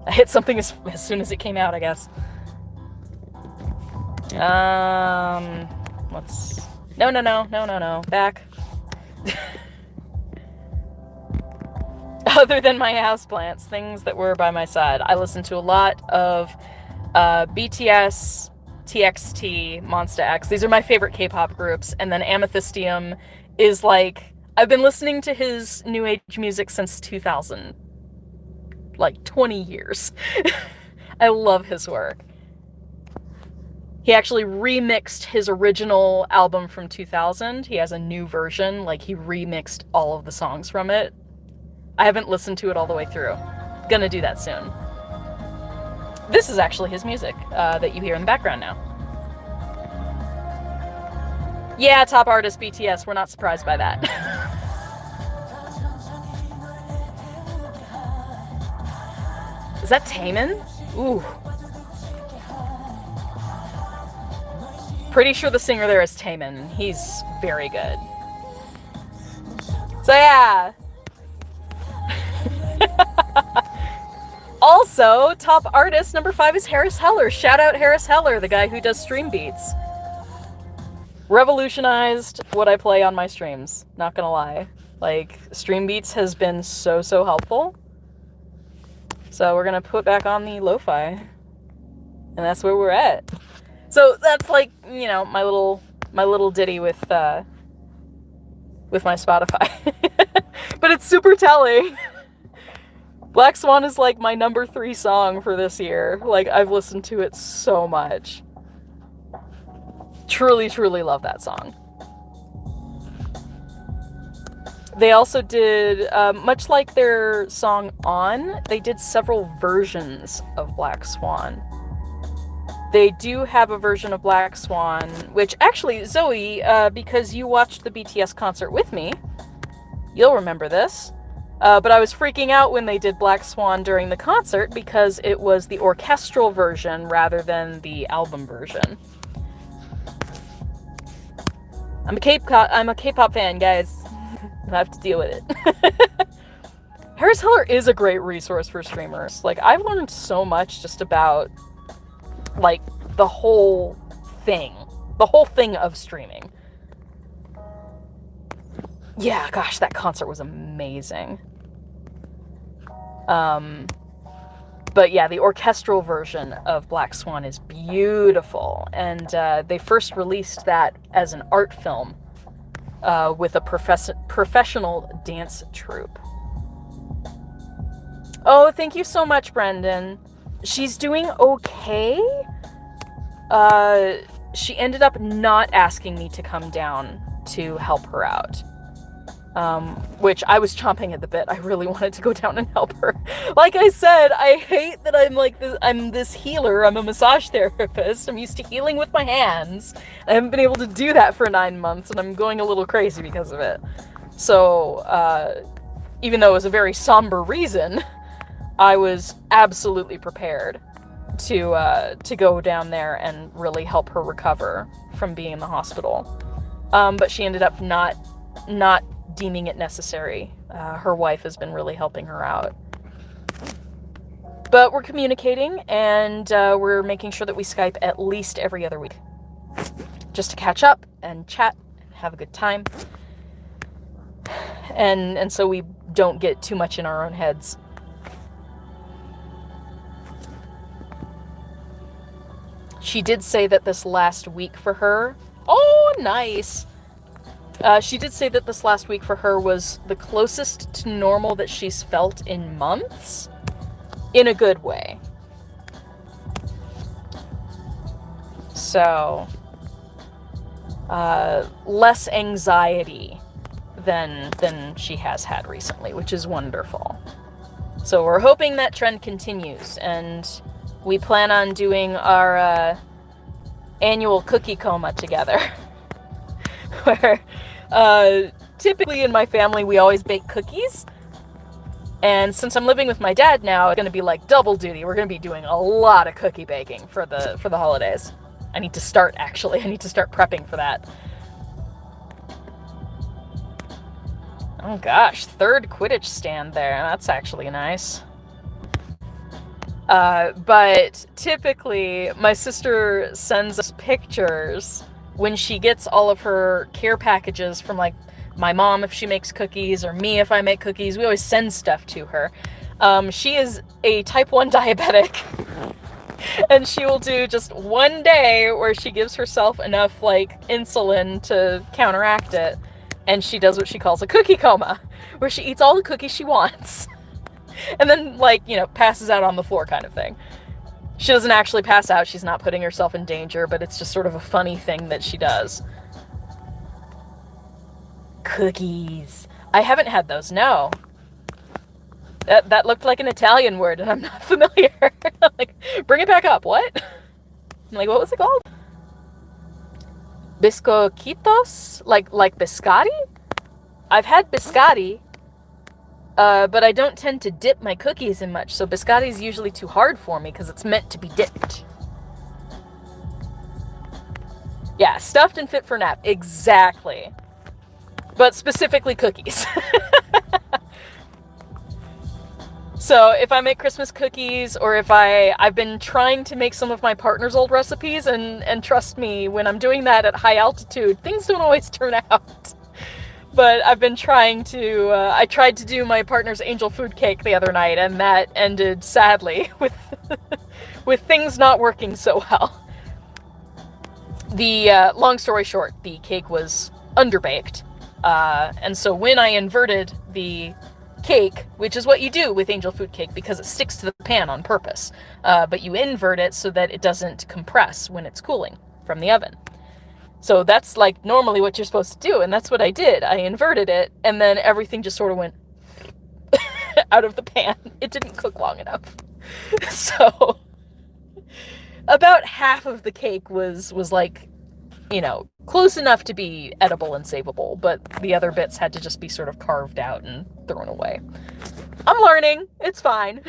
I hit something as soon as it came out, I guess. Let's... No. Back. Other than my houseplants, things that were by my side. I listened to a lot of BTS, TXT, Monsta X. These are my favorite K-pop groups. And then Amethystium is like... I've been listening to his new age music since 2000. Like, 20 years. I love his work. He actually remixed his original album from 2000. He has a new version. Like, he remixed all of the songs from it. I haven't listened to it all the way through. Gonna do that soon. This is actually his music that you hear in the background now. Yeah, top artist BTS. We're not surprised by that. Is that Taemin? Ooh. Pretty sure the singer there is Taemin. He's very good. So yeah. Also, top artist number 5 is Harris Heller. Shout out Harris Heller, the guy who does stream beats. revolutionized what I play on my streams, not gonna lie. Like, Stream Beats has been so helpful. So we're gonna put back on the lo-fi, and that's where we're at. So that's like, you know, my little ditty with my Spotify. But it's super telling. Black Swan is like my number 3 song for this year. Like, I've listened to it so much. Truly love that song. They also did, much like their song On, they did several versions of Black Swan. They do have a version of Black Swan, which actually, Zoe, because you watched the BTS concert with me, you'll remember this. But I was freaking out when they did Black Swan during the concert because it was the orchestral version rather than the album version. I'm a K-pop fan, guys. I have to deal with it. Harris Heller is a great resource for streamers. Like, I've learned so much just about, like, the whole thing of streaming. Yeah, gosh, that concert was amazing. But yeah, the orchestral version of Black Swan is beautiful, and they first released that as an art film with a professional dance troupe. Oh, thank you so much, Brendan. She's doing okay. She ended up not asking me to come down to help her out. Which I was chomping at the bit. I really wanted to go down and help her. Like I said, I hate that I'm this healer. I'm a massage therapist. I'm used to healing with my hands. I haven't been able to do that for 9 months, and I'm going a little crazy because of it. So, even though it was a very somber reason, I was absolutely prepared to go down there and really help her recover from being in the hospital. But she ended up not deeming it necessary. Her wife has been really helping her out. But we're communicating, and we're making sure that we Skype at least every other week. Just to catch up and chat, have a good time. And so we don't get too much in our own heads. She did say that this last week for her... Oh, nice! She did say that this last week for her was the closest to normal that she's felt in months, in a good way. So, less anxiety than she has had recently, which is wonderful. So we're hoping that trend continues, and we plan on doing our annual cookie coma together. Where typically in my family we always bake cookies, and since I'm living with my dad now, it's going to be like double duty. We're going to be doing a lot of cookie baking for the holidays. I need to start prepping for that. Oh gosh, 3rd Quidditch stand there. That's actually nice. But typically my sister sends us pictures when she gets all of her care packages from, like, my mom if she makes cookies, or me if I make cookies. We always send stuff to her. She is a type 1 diabetic, and she will do just one day where she gives herself enough, like, insulin to counteract it, and she does what she calls a cookie coma, where she eats all the cookies she wants, and then, like, you know, passes out on the floor kind of thing. She doesn't actually pass out, she's not putting herself in danger, but it's just sort of a funny thing that she does. Cookies. I haven't had those, no. That looked like an Italian word, and I'm not familiar. Like, bring it back up, what? I'm like, what was it called? Biscoquitos? Like biscotti? I've had biscotti, but I don't tend to dip my cookies in much, so biscotti is usually too hard for me because it's meant to be dipped. Yeah, stuffed and fit for nap. Exactly. But specifically cookies. So if I make Christmas cookies, or if I've been trying to make some of my partner's old recipes, and trust me, when I'm doing that at high altitude, things don't always turn out. But I've been trying to, I tried to do my partner's angel food cake the other night, and that ended sadly with, with things not working so well. The, long story short, the cake was underbaked. And so when I inverted the cake, which is what you do with angel food cake because it sticks to the pan on purpose, but you invert it so that it doesn't compress when it's cooling from the oven. So that's like normally what you're supposed to do, and that's what I did. I inverted it, and then everything just sort of went out of the pan. It didn't cook long enough. So about half of the cake was like, you know, close enough to be edible and savable, but the other bits had to just be sort of carved out and thrown away. I'm learning. It's fine.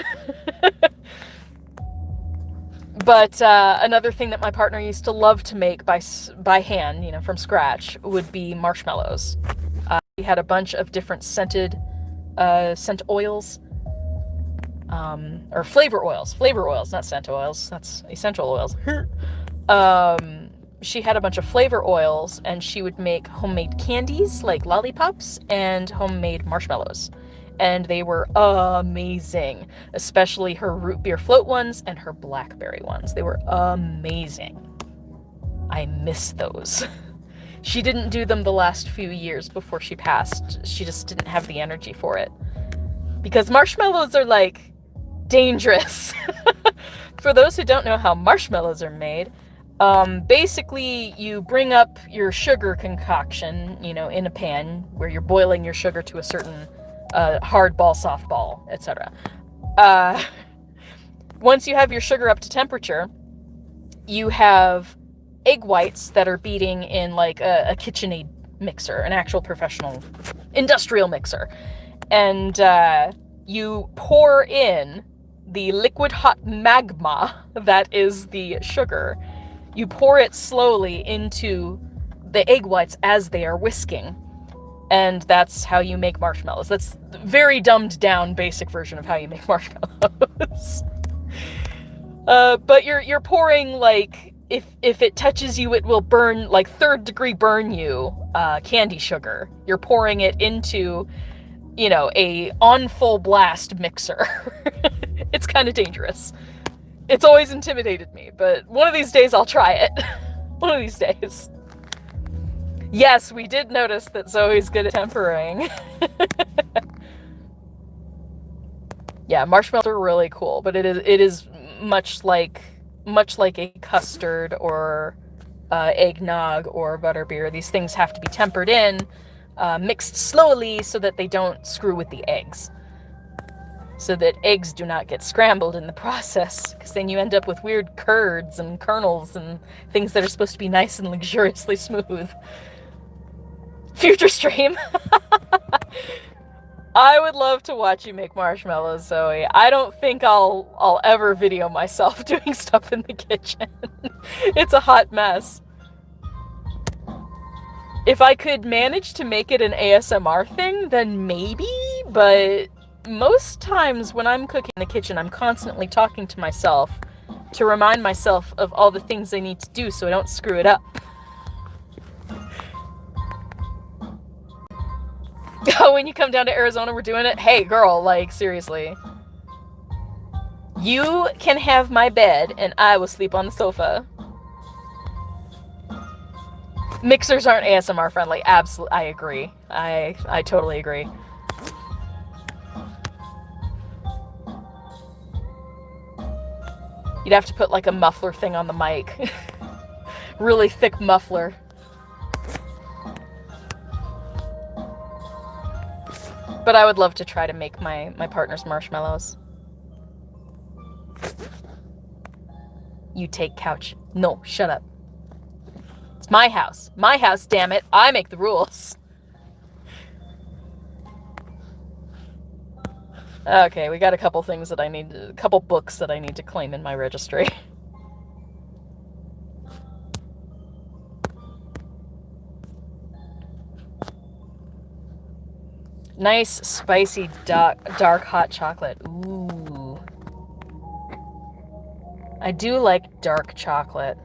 But another thing that my partner used to love to make by hand, you know, from scratch, would be marshmallows. We had a bunch of different scent oils, or flavor oils, not scent oils. That's essential oils. She had a bunch of flavor oils, and she would make homemade candies like lollipops and homemade marshmallows. And they were amazing, especially her root beer float ones and her blackberry ones. They were amazing. I miss those. She didn't do them the last few years before she passed. She just didn't have the energy for it. Because marshmallows are, like, dangerous. For those who don't know how marshmallows are made, basically you bring up your sugar concoction, you know, in a pan where you're boiling your sugar to a certain hard ball, soft ball, etc. Once you have your sugar up to temperature, you have egg whites that are beating in like a KitchenAid mixer, an actual professional industrial mixer. And you pour in the liquid hot magma that is the sugar. You pour it slowly into the egg whites as they are whisking. And that's how you make marshmallows. That's the very dumbed down basic version of how you make marshmallows. But you're pouring, like, if it touches you, it will burn, like, third degree burn you, candy sugar. You're pouring it into, you know, a on full blast mixer. It's kind of dangerous. It's always intimidated me, but one of these days I'll try it. One of these days. Yes, we did notice that Zoe's good at tempering. Yeah, marshmallows are really cool, but it is much like a custard or eggnog or butterbeer. These things have to be tempered in, mixed slowly so that they don't screw with the eggs. So that eggs do not get scrambled in the process, because then you end up with weird curds and kernels and things that are supposed to be nice and luxuriously smooth. Future stream. I would love to watch you make marshmallows, Zoe. I don't think I'll ever video myself doing stuff in the kitchen. It's a hot mess. If I could manage to make it an ASMR thing, then maybe, but most times when I'm cooking in the kitchen, I'm constantly talking to myself to remind myself of all the things I need to do so I don't screw it up. When you come down to Arizona, we're doing it. Hey, girl, like, seriously. You can have my bed, and I will sleep on the sofa. Mixers aren't ASMR friendly. Absolutely, I agree. I totally agree. You'd have to put, like, a muffler thing on the mic. Really thick muffler. But I would love to try to make my partner's marshmallows. You take couch. No, shut up. It's my house. My house, damn it. I make the rules. Okay, we got a couple things that a couple books that I need to claim in my registry. Nice, spicy, dark hot chocolate. Ooh. I do like dark chocolate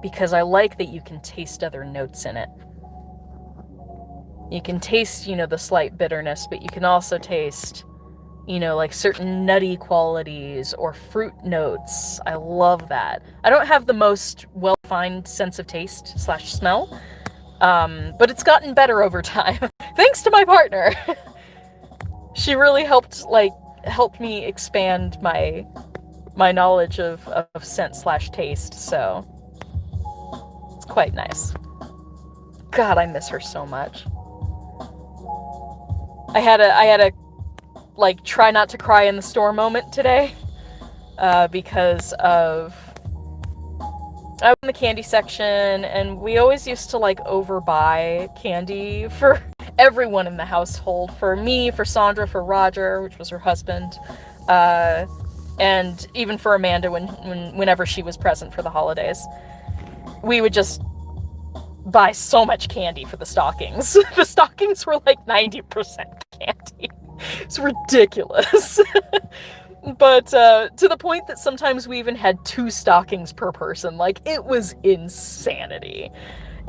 because I like that you can taste other notes in it. You can taste, the slight bitterness, but you can also taste, like certain nutty qualities or fruit notes. I love that. I don't have the most well-defined sense of taste / smell, but it's gotten better over time. Thanks to my partner. She really helped me expand my knowledge of scent / taste, so it's quite nice. God, I miss her so much. I had a try not to cry in the store moment today, because of I was in the candy section, and we always used to overbuy candy for everyone in the household, for me, for Sandra, for Roger, which was her husband, and even for Amanda whenever she was present for the holidays. We would just buy so much candy for the stockings. The stockings were 90% candy. It's ridiculous. But to the point that sometimes we even had 2 stockings per person. It was insanity.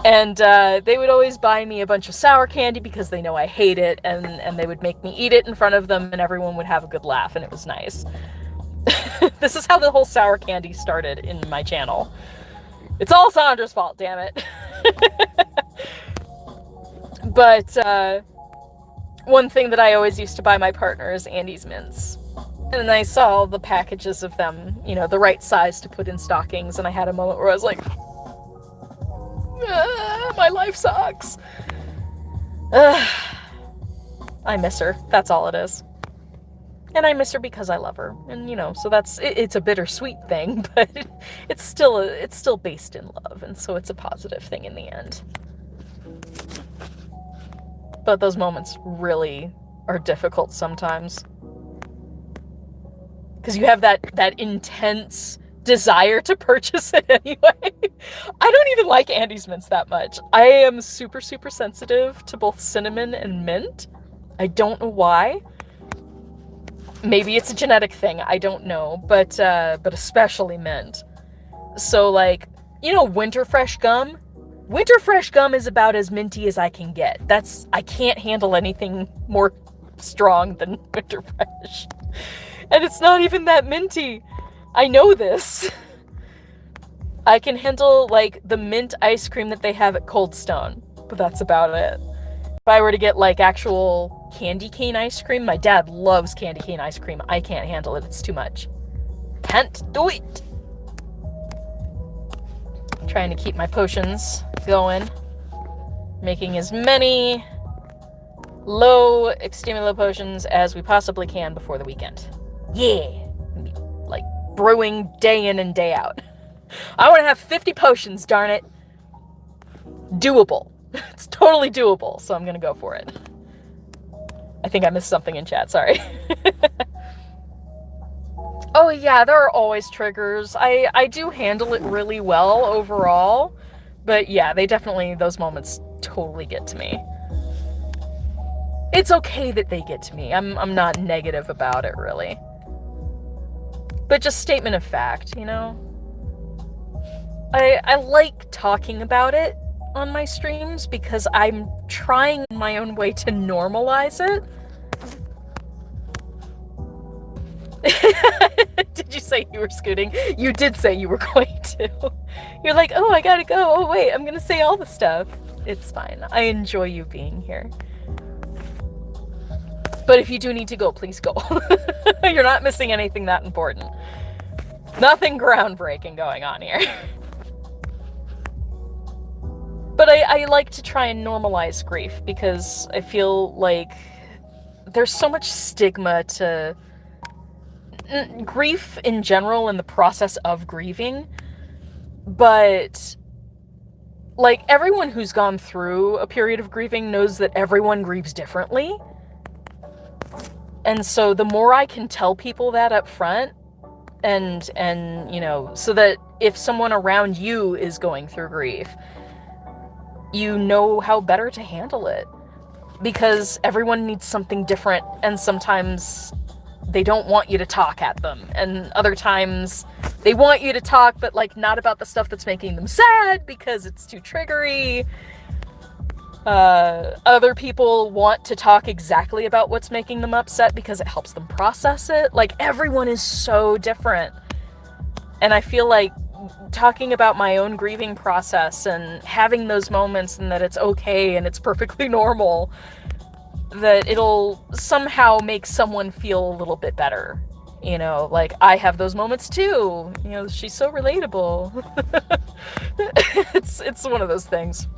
And they would always buy me a bunch of sour candy because they know I hate it, and they would make me eat it in front of them, and everyone would have a good laugh, and it was nice. This is how the whole sour candy started in my channel. It's all Sandra's fault, damn it. But one thing that I always used to buy my partner is Andes Mints. And I saw the packages of them, the right size to put in stockings, and I had a moment where I was like, my life sucks. I miss her. That's all it is. And I miss her because I love her. And, so it's a bittersweet thing, but it's still based in love, and so it's a positive thing in the end. But those moments really are difficult sometimes. Because you have that intense desire to purchase it anyway. I don't even like Andes Mints that much. I am super, super sensitive to both cinnamon and mint. I don't know why. Maybe it's a genetic thing, I don't know, but especially mint. So Winter Fresh gum? Winter Fresh gum is about as minty as I can get. I can't handle anything more strong than Winter Fresh. And it's not even that minty. I know this. I can handle, the mint ice cream that they have at Cold Stone, but that's about it. If I were to get, actual candy cane ice cream, my dad loves candy cane ice cream. I can't handle it. It's too much. Can't do it. Trying to keep my potions going. Making as many low extemula potions as we possibly can before the weekend. Yeah. Brewing day in and day out. I want to have 50 potions, darn it. Doable. It's totally doable, so I'm gonna go for it. I think I missed something in chat, sorry. Oh yeah, there are always triggers. I do handle it really well overall, but yeah, those moments totally get to me. It's okay that they get to me. I'm not negative about it, really. But just statement of fact, I like talking about it on my streams because I'm trying my own way to normalize it. Did you say you were scooting? You did say you were going to. You're like, oh, I gotta go. Oh, wait, I'm gonna say all the stuff. It's fine. I enjoy you being here. But if you do need to go, please go. You're not missing anything that important. Nothing groundbreaking going on here. But I like to try and normalize grief because I feel like there's so much stigma to grief in general and the process of grieving. But everyone who's gone through a period of grieving knows that everyone grieves differently. And so the more I can tell people that up front, and so that if someone around you is going through grief, you know how better to handle it. because everyone needs something different, and sometimes they don't want you to talk at them, and other times they want you to talk, but like not about the stuff that's making them sad because it's too triggery. Other people want to talk exactly about what's making them upset because it helps them process it. Like, everyone is so different. And I feel like talking about my own grieving process and having those moments, and that it's okay and it's perfectly normal, that it'll somehow make someone feel a little bit better. You know, like, I have those moments too. You know, she's so relatable. It's one of those things.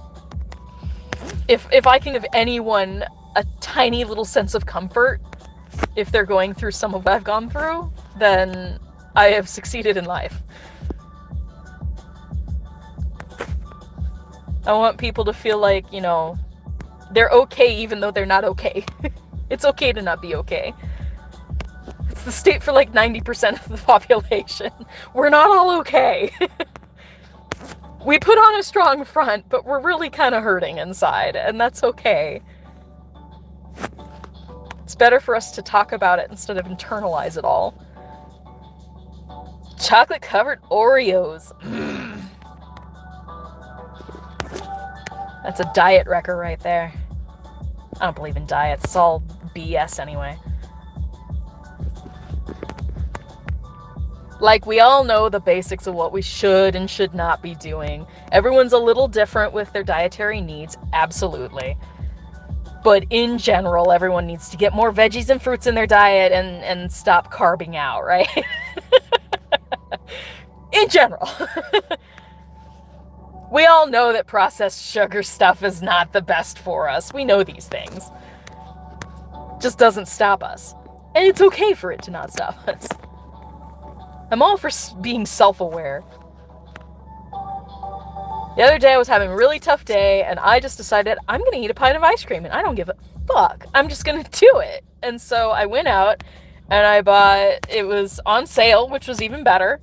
If I can give anyone a tiny little sense of comfort if they're going through some of what I've gone through, then I have succeeded in life. I want people to feel like, you know, they're okay even though they're not okay. It's okay to not be okay. It's the state for like 90% of the population. We're not all okay. We put on a strong front, but we're really kind of hurting inside, and that's okay. It's better for us to talk about it instead of internalize it all. Chocolate-covered Oreos. That's a diet wrecker right there. I don't believe in diets. It's all BS anyway. Like, we all know the basics of what we should and should not be doing. Everyone's a little different with their dietary needs, absolutely. But in general, everyone needs to get more veggies and fruits in their diet and stop carving out, right? In general. We all know that processed sugar stuff is not the best for us. We know these things. Just doesn't stop us. And it's okay for it to not stop us. I'm all for being self-aware. The other day I was having a really tough day, and I just decided I'm going to eat a pint of ice cream, and I don't give a fuck. I'm just going to do it. And so I went out, and I bought, it was on sale, which was even better,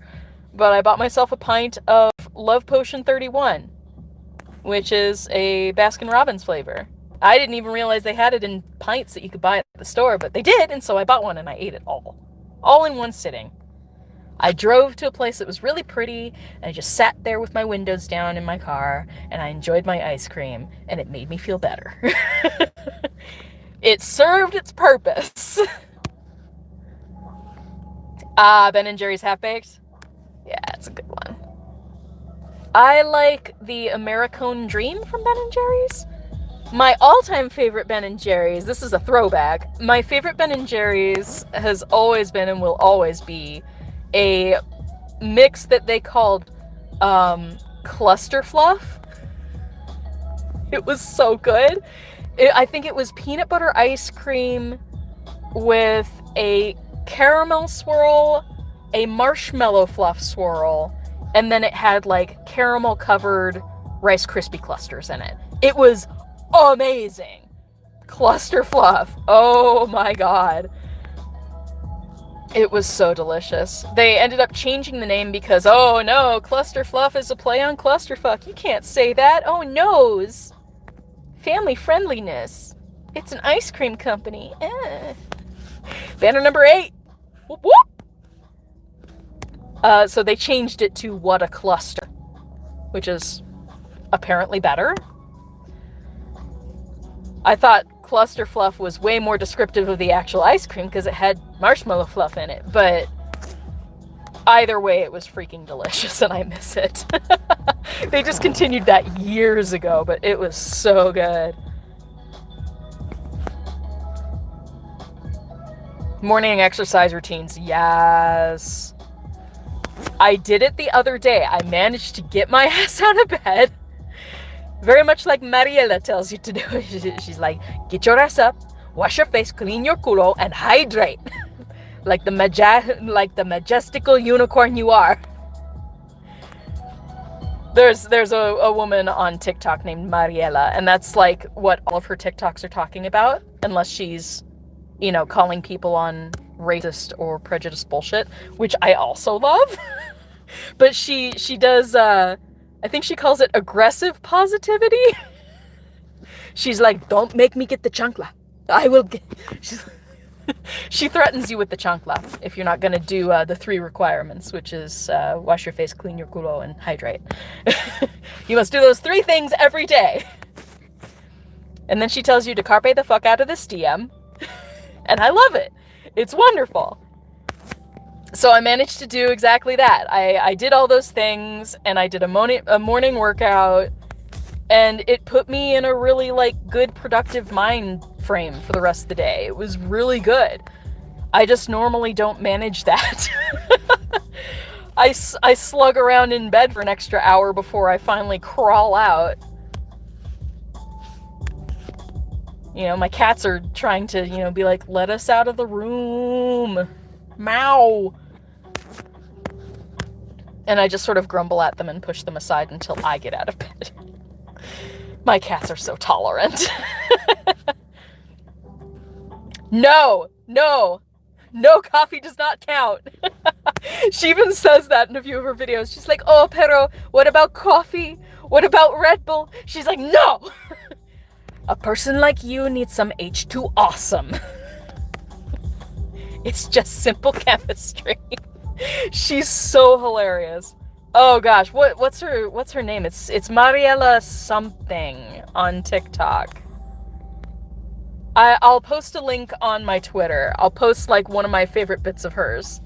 but I bought myself a pint of Love Potion 31, which is a Baskin-Robbins flavor. I didn't even realize they had it in pints that you could buy at the store, but they did, and so I bought one, and I ate it all in one sitting. I drove to a place that was really pretty, and I just sat there with my windows down in my car, and I enjoyed my ice cream, and it made me feel better. It served its purpose. Ben & Jerry's Half-Baked? Yeah, it's a good one. I like the Americone Dream from Ben & Jerry's. My all-time favorite Ben & Jerry's, this is a throwback, my favorite Ben & Jerry's has always been and will always be a mix that they called Cluster Fluff. It was so good. I think it was peanut butter ice cream with a caramel swirl, a marshmallow fluff swirl, and then it had like caramel covered Rice Krispie clusters in it. It was amazing. Cluster Fluff. Oh my god. It was so delicious. They ended up changing the name because, oh no, Cluster Fluff is a play on clusterfuck. You can't say that. Oh noes. Family friendliness. It's an ice cream company. Banner number 8. Whoop whoop. So they changed it to What a Cluster, which is apparently better. I thought Cluster Fluff was way more descriptive of the actual ice cream because it had marshmallow fluff in it, but either way, it was freaking delicious and I miss it. They discontinued that years ago, but it was so good. Morning exercise routines, yes. I did it the other day. I managed to get my ass out of bed. Very much like Mariela tells you to do. She's like, get your ass up, wash your face, clean your culo, and hydrate. like the majestical unicorn you are. There's a woman on TikTok named Mariela, and that's like what all of her TikToks are talking about, unless she's, you know, calling people on racist or prejudiced bullshit, which I also love. But she does, I think she calls it aggressive positivity. She's like, don't make me get the chancla. I will get... She threatens you with the chancla if you're not going to do the 3 requirements, which is wash your face, clean your culo, and hydrate. You must do those 3 things every day. And then she tells you to carpe the fuck out of this DM. And I love it. It's wonderful. So I managed to do exactly that. I did all those things, and I did a morning workout, and it put me in a really, like, good, productive mind frame for the rest of the day. It was really good. I just normally don't manage that. I slug around in bed for an extra hour before I finally crawl out. You know, my cats are trying to, you know, be like, let us out of the room. Meow. And I just sort of grumble at them and push them aside until I get out of bed. My cats are so tolerant. No, coffee does not count. She even says that in a few of her videos. She's like, oh, pero, what about coffee? What about Red Bull? She's like, no! A person like you needs some H2 awesome. It's just simple chemistry. She's so hilarious. Oh gosh, what's her name? It's Mariela something on TikTok. I'll post a link on my Twitter. I'll post like one of my favorite bits of hers.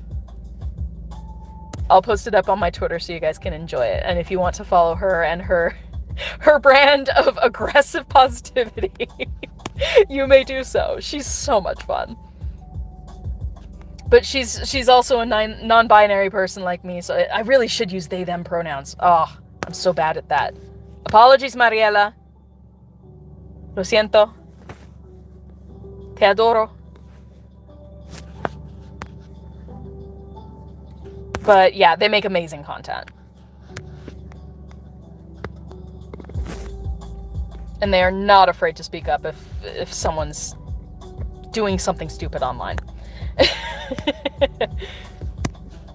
I'll post it up on my Twitter so you guys can enjoy it. And if you want to follow her and her brand of aggressive positivity, you may do so. She's so much fun. But she's also a non-binary person like me, so I really should use they, them pronouns. Oh, I'm so bad at that. Apologies, Mariela. Lo siento. Te adoro. But yeah, they make amazing content. And they are not afraid to speak up if someone's doing something stupid online.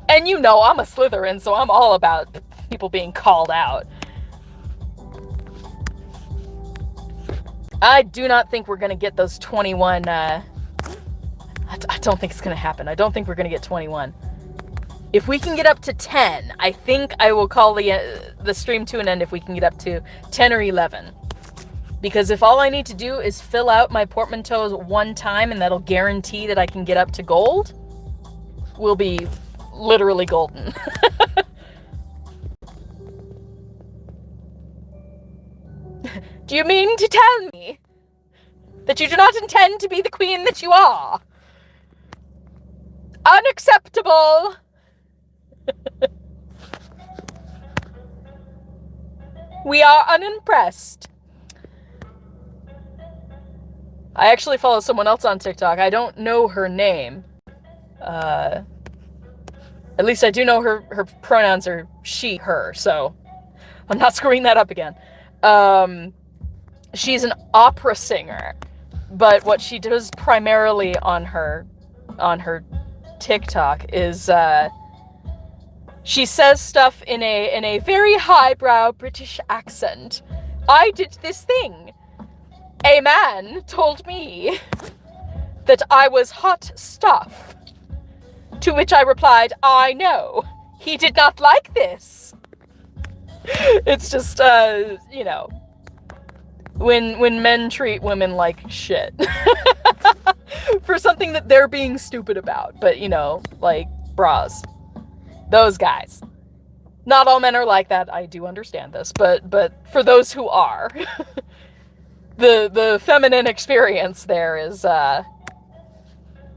And you know, I'm a Slytherin, so I'm all about people being called out. I do not think we're going to get those 21, I don't think it's going to happen. I don't think we're going to get 21. If we can get up to 10, I think I will call the stream to an end if we can get up to 10 or 11. Because if all I need to do is fill out my portmanteaus 1 time and that'll guarantee that I can get up to gold, we'll be literally golden. Do you mean to tell me that you do not intend to be the queen that you are? Unacceptable! We are unimpressed. I actually follow someone else on TikTok. I don't know her name. At least I do know her pronouns are she, her, so I'm not screwing that up again. She's an opera singer, but what she does primarily on her TikTok is she says stuff in a very highbrow British accent. I did this thing. A man told me that I was hot stuff. To which I replied, I know. He did not like this. It's just, you know, when men treat women like shit. For something that they're being stupid about. But, you know, like, bras. Those guys. Not all men are like that, I do understand this. But for those who are, the feminine experience there is,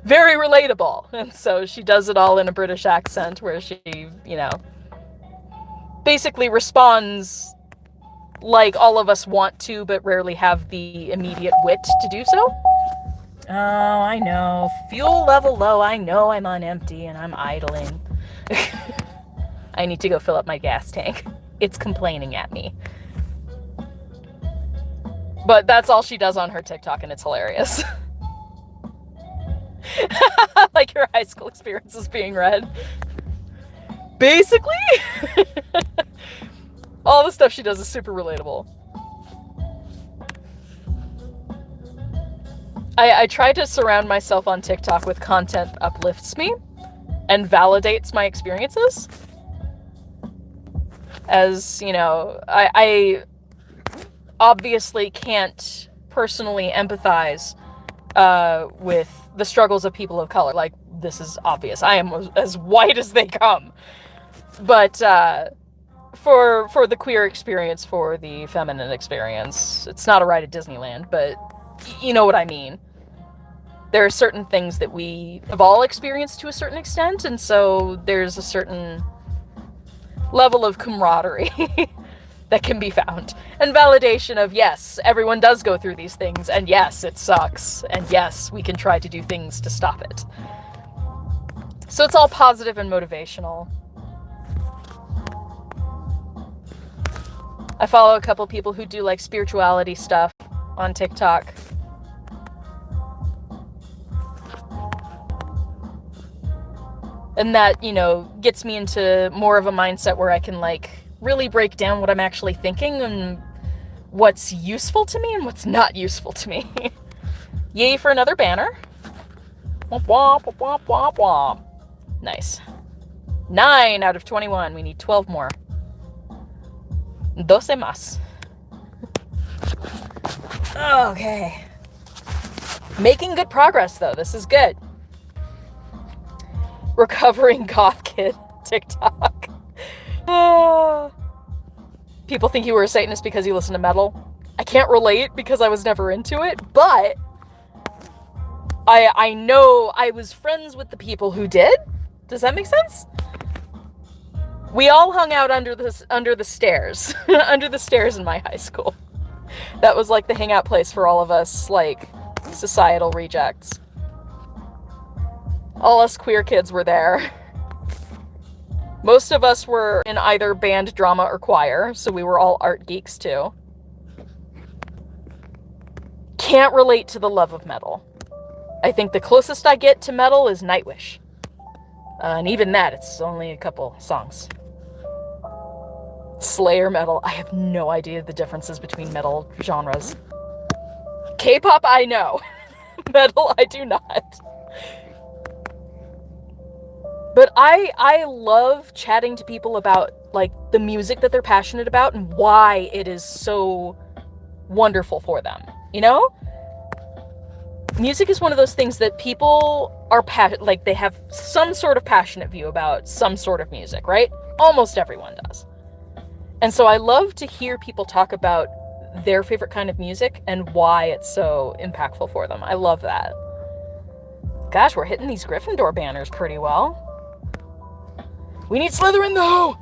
very relatable. And so she does it all in a British accent where she, you know, basically responds like all of us want to, but rarely have the immediate wit to do so. Oh, I know. Fuel level low. I know I'm on empty and I'm idling. I need to go fill up my gas tank. It's complaining at me. But that's all she does on her TikTok, and it's hilarious. Like your high school experience is being read. Basically. All the stuff she does is super relatable. I try to surround myself on TikTok with content that uplifts me and validates my experiences. As, you know, I obviously can't personally empathize with the struggles of people of color. Like, this is obvious. I am as white as they come. But for the queer experience, for the feminine experience, it's not a ride at Disneyland, but you know what I mean. There are certain things that we have all experienced to a certain extent, and so there's a certain level of camaraderie that can be found. And validation of, yes, everyone does go through these things, and yes, it sucks, and yes, we can try to do things to stop it. So it's all positive and motivational. I follow a couple people who do like spirituality stuff on TikTok. And that, you know, gets me into more of a mindset where I can like really break down what I'm actually thinking and what's useful to me and what's not useful to me. Yay for another banner. Womp womp womp womp womp. Nice. 9 out of 21. We need 12 more. 12 más. Okay. Making good progress though. This is good. Recovering goth kid TikTok. People think you were a Satanist because you listen to metal. I can't relate because I was never into it, but I know I was friends with the people who did. Does that make sense? We all hung out under the stairs. Under the stairs in my high school. That was like the hangout place for all of us, like, societal rejects. All us queer kids were there. Most of us were in either band, drama, or choir, so we were all art geeks too. Can't relate to the love of metal. I think the closest I get to metal is Nightwish. And even that, it's only a couple songs. Slayer metal, I have no idea the differences between metal genres. K-pop, I know. Metal, I do not. But I love chatting to people about, like, the music that they're passionate about and why it is so wonderful for them, you know? Music is one of those things that people are, like, they have some sort of passionate view about some sort of music, right? Almost everyone does. And so I love to hear people talk about their favorite kind of music and why it's so impactful for them. I love that. Gosh, we're hitting these Gryffindor banners pretty well. We need Slytherin, though!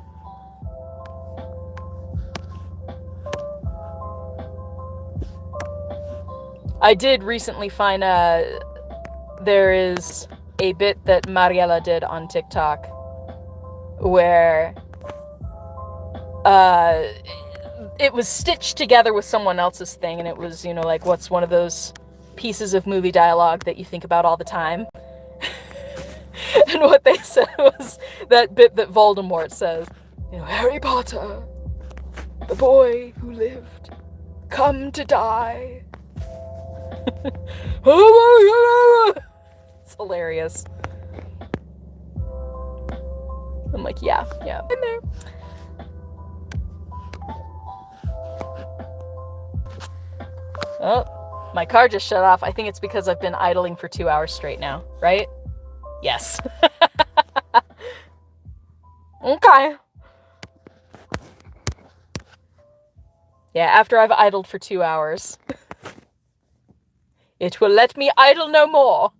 I did recently find there is a bit that Mariela did on TikTok where it was stitched together with someone else's thing, and it was, you know, like, what's one of those pieces of movie dialogue that you think about all the time? And what they said was that bit that Voldemort says, you know, Harry Potter, the boy who lived, come to die. It's hilarious. I'm like, yeah, in there. Oh, my car just shut off. I think it's because I've been idling for 2 hours straight now, right? Yes. Okay. Yeah, after I've idled for 2 hours, it will let me idle no more.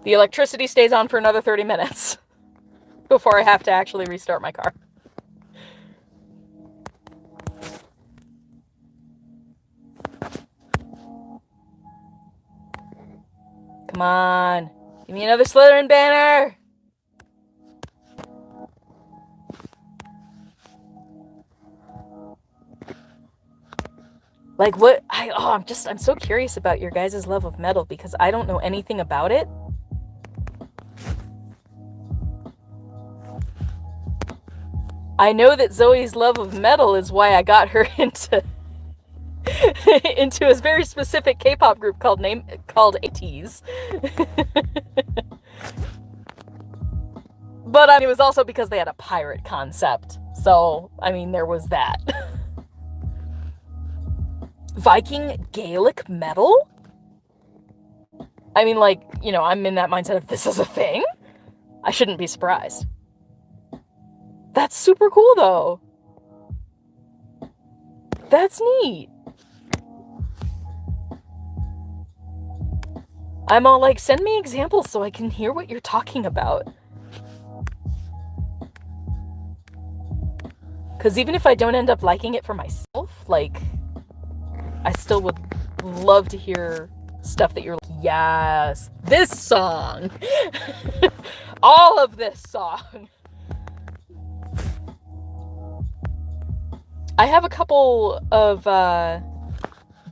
The electricity stays on for another 30 minutes before I have to actually restart my car. Come on. Give me another Slytherin banner. Like, what? I'm so curious about your guys' love of metal because I don't know anything about it. I know that Zoe's love of metal is why I got her into into a very specific K-pop group called ATEEZ. But it was also because they had a pirate concept. So, I mean, there was that. Viking Gaelic metal? I mean, like, you know, I'm in that mindset of this is a thing. I shouldn't be surprised. That's super cool, though. That's neat. I'm all like, send me examples so I can hear what you're talking about. Because even if I don't end up liking it for myself, like, I still would love to hear stuff that you're like, yes, this song. All of this song. I have a couple of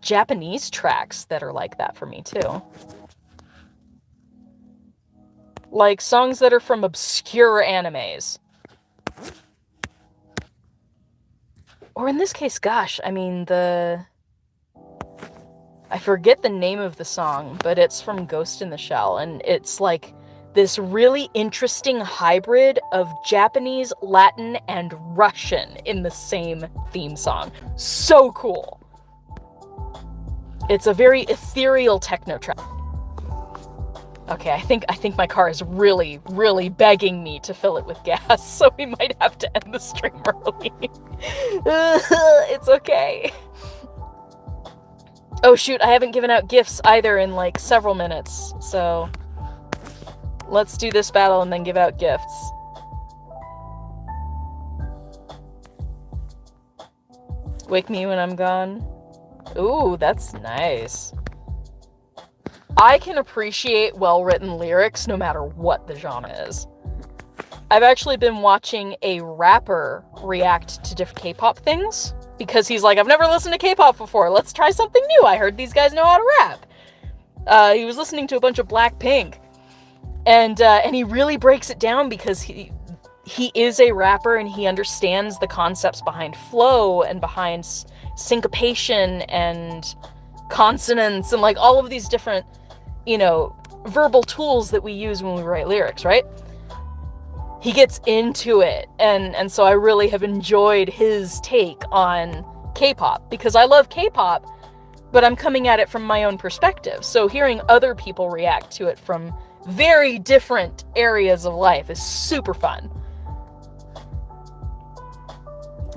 Japanese tracks that are like that for me, too. Like songs that are from obscure animes. Or in this case, gosh, I mean, I forget the name of the song, but it's from Ghost in the Shell, and it's like this really interesting hybrid of Japanese, Latin, and Russian in the same theme song. So cool. It's a very ethereal techno track. Okay, I think my car is really, really begging me to fill it with gas, so we might have to end the stream early. It's okay. Oh shoot, I haven't given out gifts either in like several minutes, so let's do this battle and then give out gifts. Wake me when I'm gone. Ooh, that's nice. I can appreciate well-written lyrics no matter what the genre is. I've actually been watching a rapper react to different K-pop things because he's like, I've never listened to K-pop before. Let's try something new. I heard these guys know how to rap. He was listening to a bunch of Blackpink, and he really breaks it down because he is a rapper and he understands the concepts behind flow and behind syncopation and consonants and like all of these different, you know, verbal tools that we use when we write lyrics, right? He gets into it, and so I really have enjoyed his take on K-pop, because I love K-pop, but I'm coming at it from my own perspective. So hearing other people react to it from very different areas of life is super fun.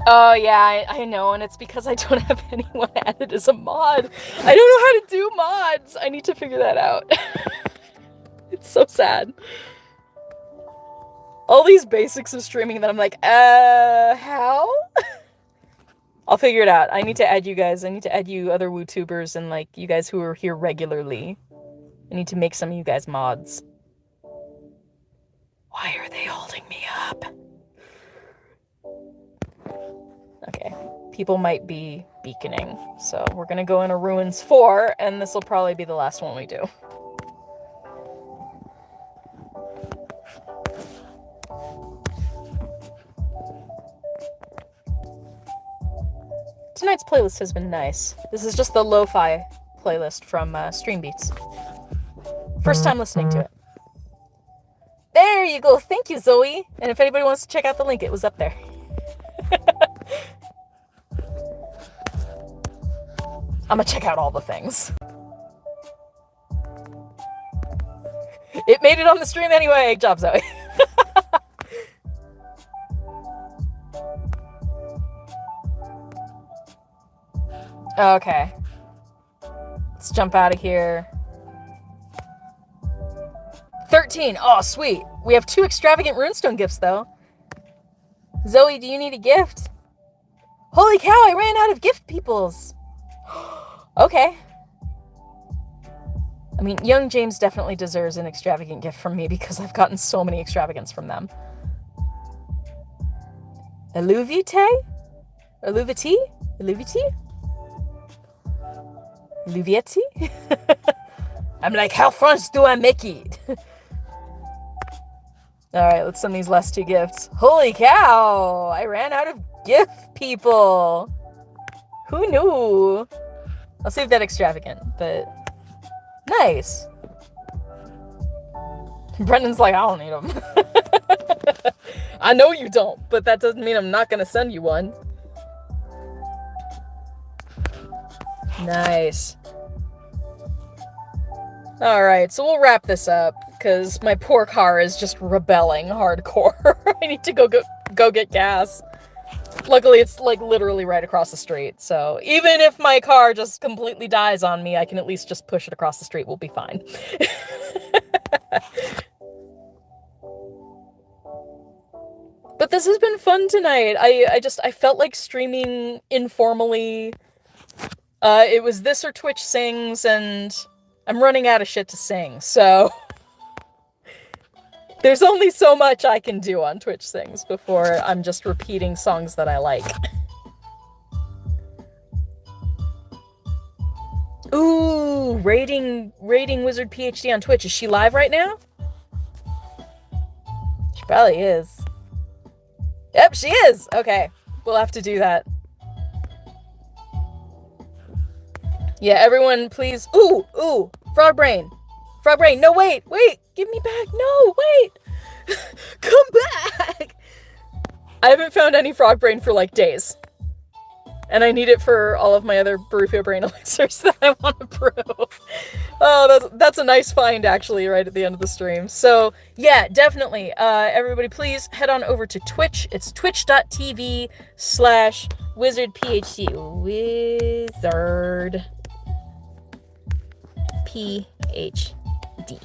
Oh yeah, I know, and it's because I don't have anyone added as a mod. I don't know how to do mods. I need to figure that out. It's so sad. All these basics of streaming that I'm like, how? I'll figure it out. I need to add you guys. I need to add you other WooTubers and like you guys who are here regularly. I need to make some of you guys mods. Why are they holding me up? Okay, people might be beaconing, so we're gonna go into Ruins 4, and this will probably be the last one we do. Tonight's playlist has been nice. This is just the lo-fi playlist from Stream Beats. First time listening to it. There you go, thank you, Zoe! And if anybody wants to check out the link, it was up there. I'm gonna check out all the things. It made it on the stream anyway! Good job, Zoe. Okay. Let's jump out of here. 13! Oh, sweet! We have 2 extravagant runestone gifts, though. Zoe, do you need a gift? Holy cow, I ran out of gift peoples! Okay. I mean, young James definitely deserves an extravagant gift from me because I've gotten so many extravagants from them. Illuvite? Illuvite? Illuvite? Illuvite? I'm like, how French do I make it? Alright, let's send these last 2 gifts. Holy cow! I ran out of gift people! Who knew? I'll save that extravagant, but nice. Brendan's like, I don't need them. I know you don't, but that doesn't mean I'm not gonna send you one. Nice. Alright, so we'll wrap this up, because my poor car is just rebelling hardcore. I need to go get gas. Luckily, it's like literally right across the street, so even if my car just completely dies on me, I can at least just push it across the street. We'll be fine. But this has been fun tonight. I felt like streaming informally. It was this or Twitch Sings, and I'm running out of shit to sing, so there's only so much I can do on Twitch Sings before I'm just repeating songs that I like. Ooh, rating Wizard PhD on Twitch. Is she live right now? She probably is. Yep, she is! Okay, we'll have to do that. Yeah, everyone, please. Ooh, Frog Brain. Frog Brain, no, wait, give me back. No, wait. Come back. I haven't found any Frog Brain for like days. And I need it for all of my other Barufio Brain elixirs that I want to brew. Oh, that's a nice find, actually, right at the end of the stream. So, yeah, definitely. Everybody, please head on over to Twitch. It's twitch.tv/wizardphd. Wizard PhD.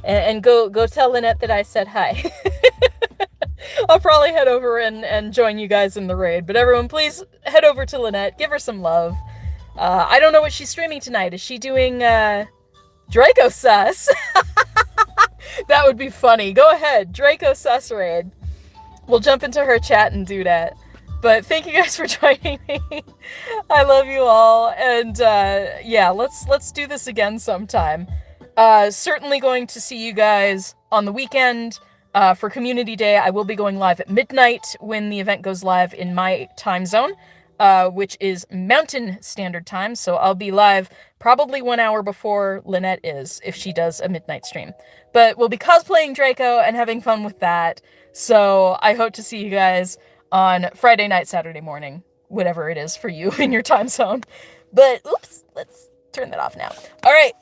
And go tell Lynette that I said hi. I'll probably head over and join you guys in the raid. But everyone, please head over to Lynette. Give her some love. I don't know what she's streaming tonight. Is she doing Draco Sus? That would be funny. Go ahead. Draco Sus raid. We'll jump into her chat and do that. But thank you guys for joining me. I love you all. And yeah, let's do this again sometime. Certainly going to see you guys on the weekend. For Community Day, I will be going live at midnight when the event goes live in my time zone, which is Mountain Standard Time, so I'll be live probably 1 hour before Lynette is, if she does a midnight stream. But we'll be cosplaying Draco and having fun with that, so I hope to see you guys on Friday night, Saturday morning, whatever it is for you in your time zone. But, oops, let's turn that off now. Alright.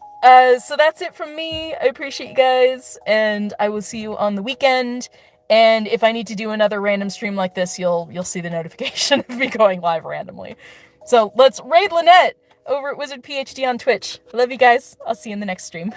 So that's it from me. I appreciate you guys, and I will see you on the weekend. And if I need to do another random stream like this, you'll see the notification of me going live randomly. So let's raid Lynette over at Wizard PhD on Twitch. I love you guys. I'll see you in the next stream.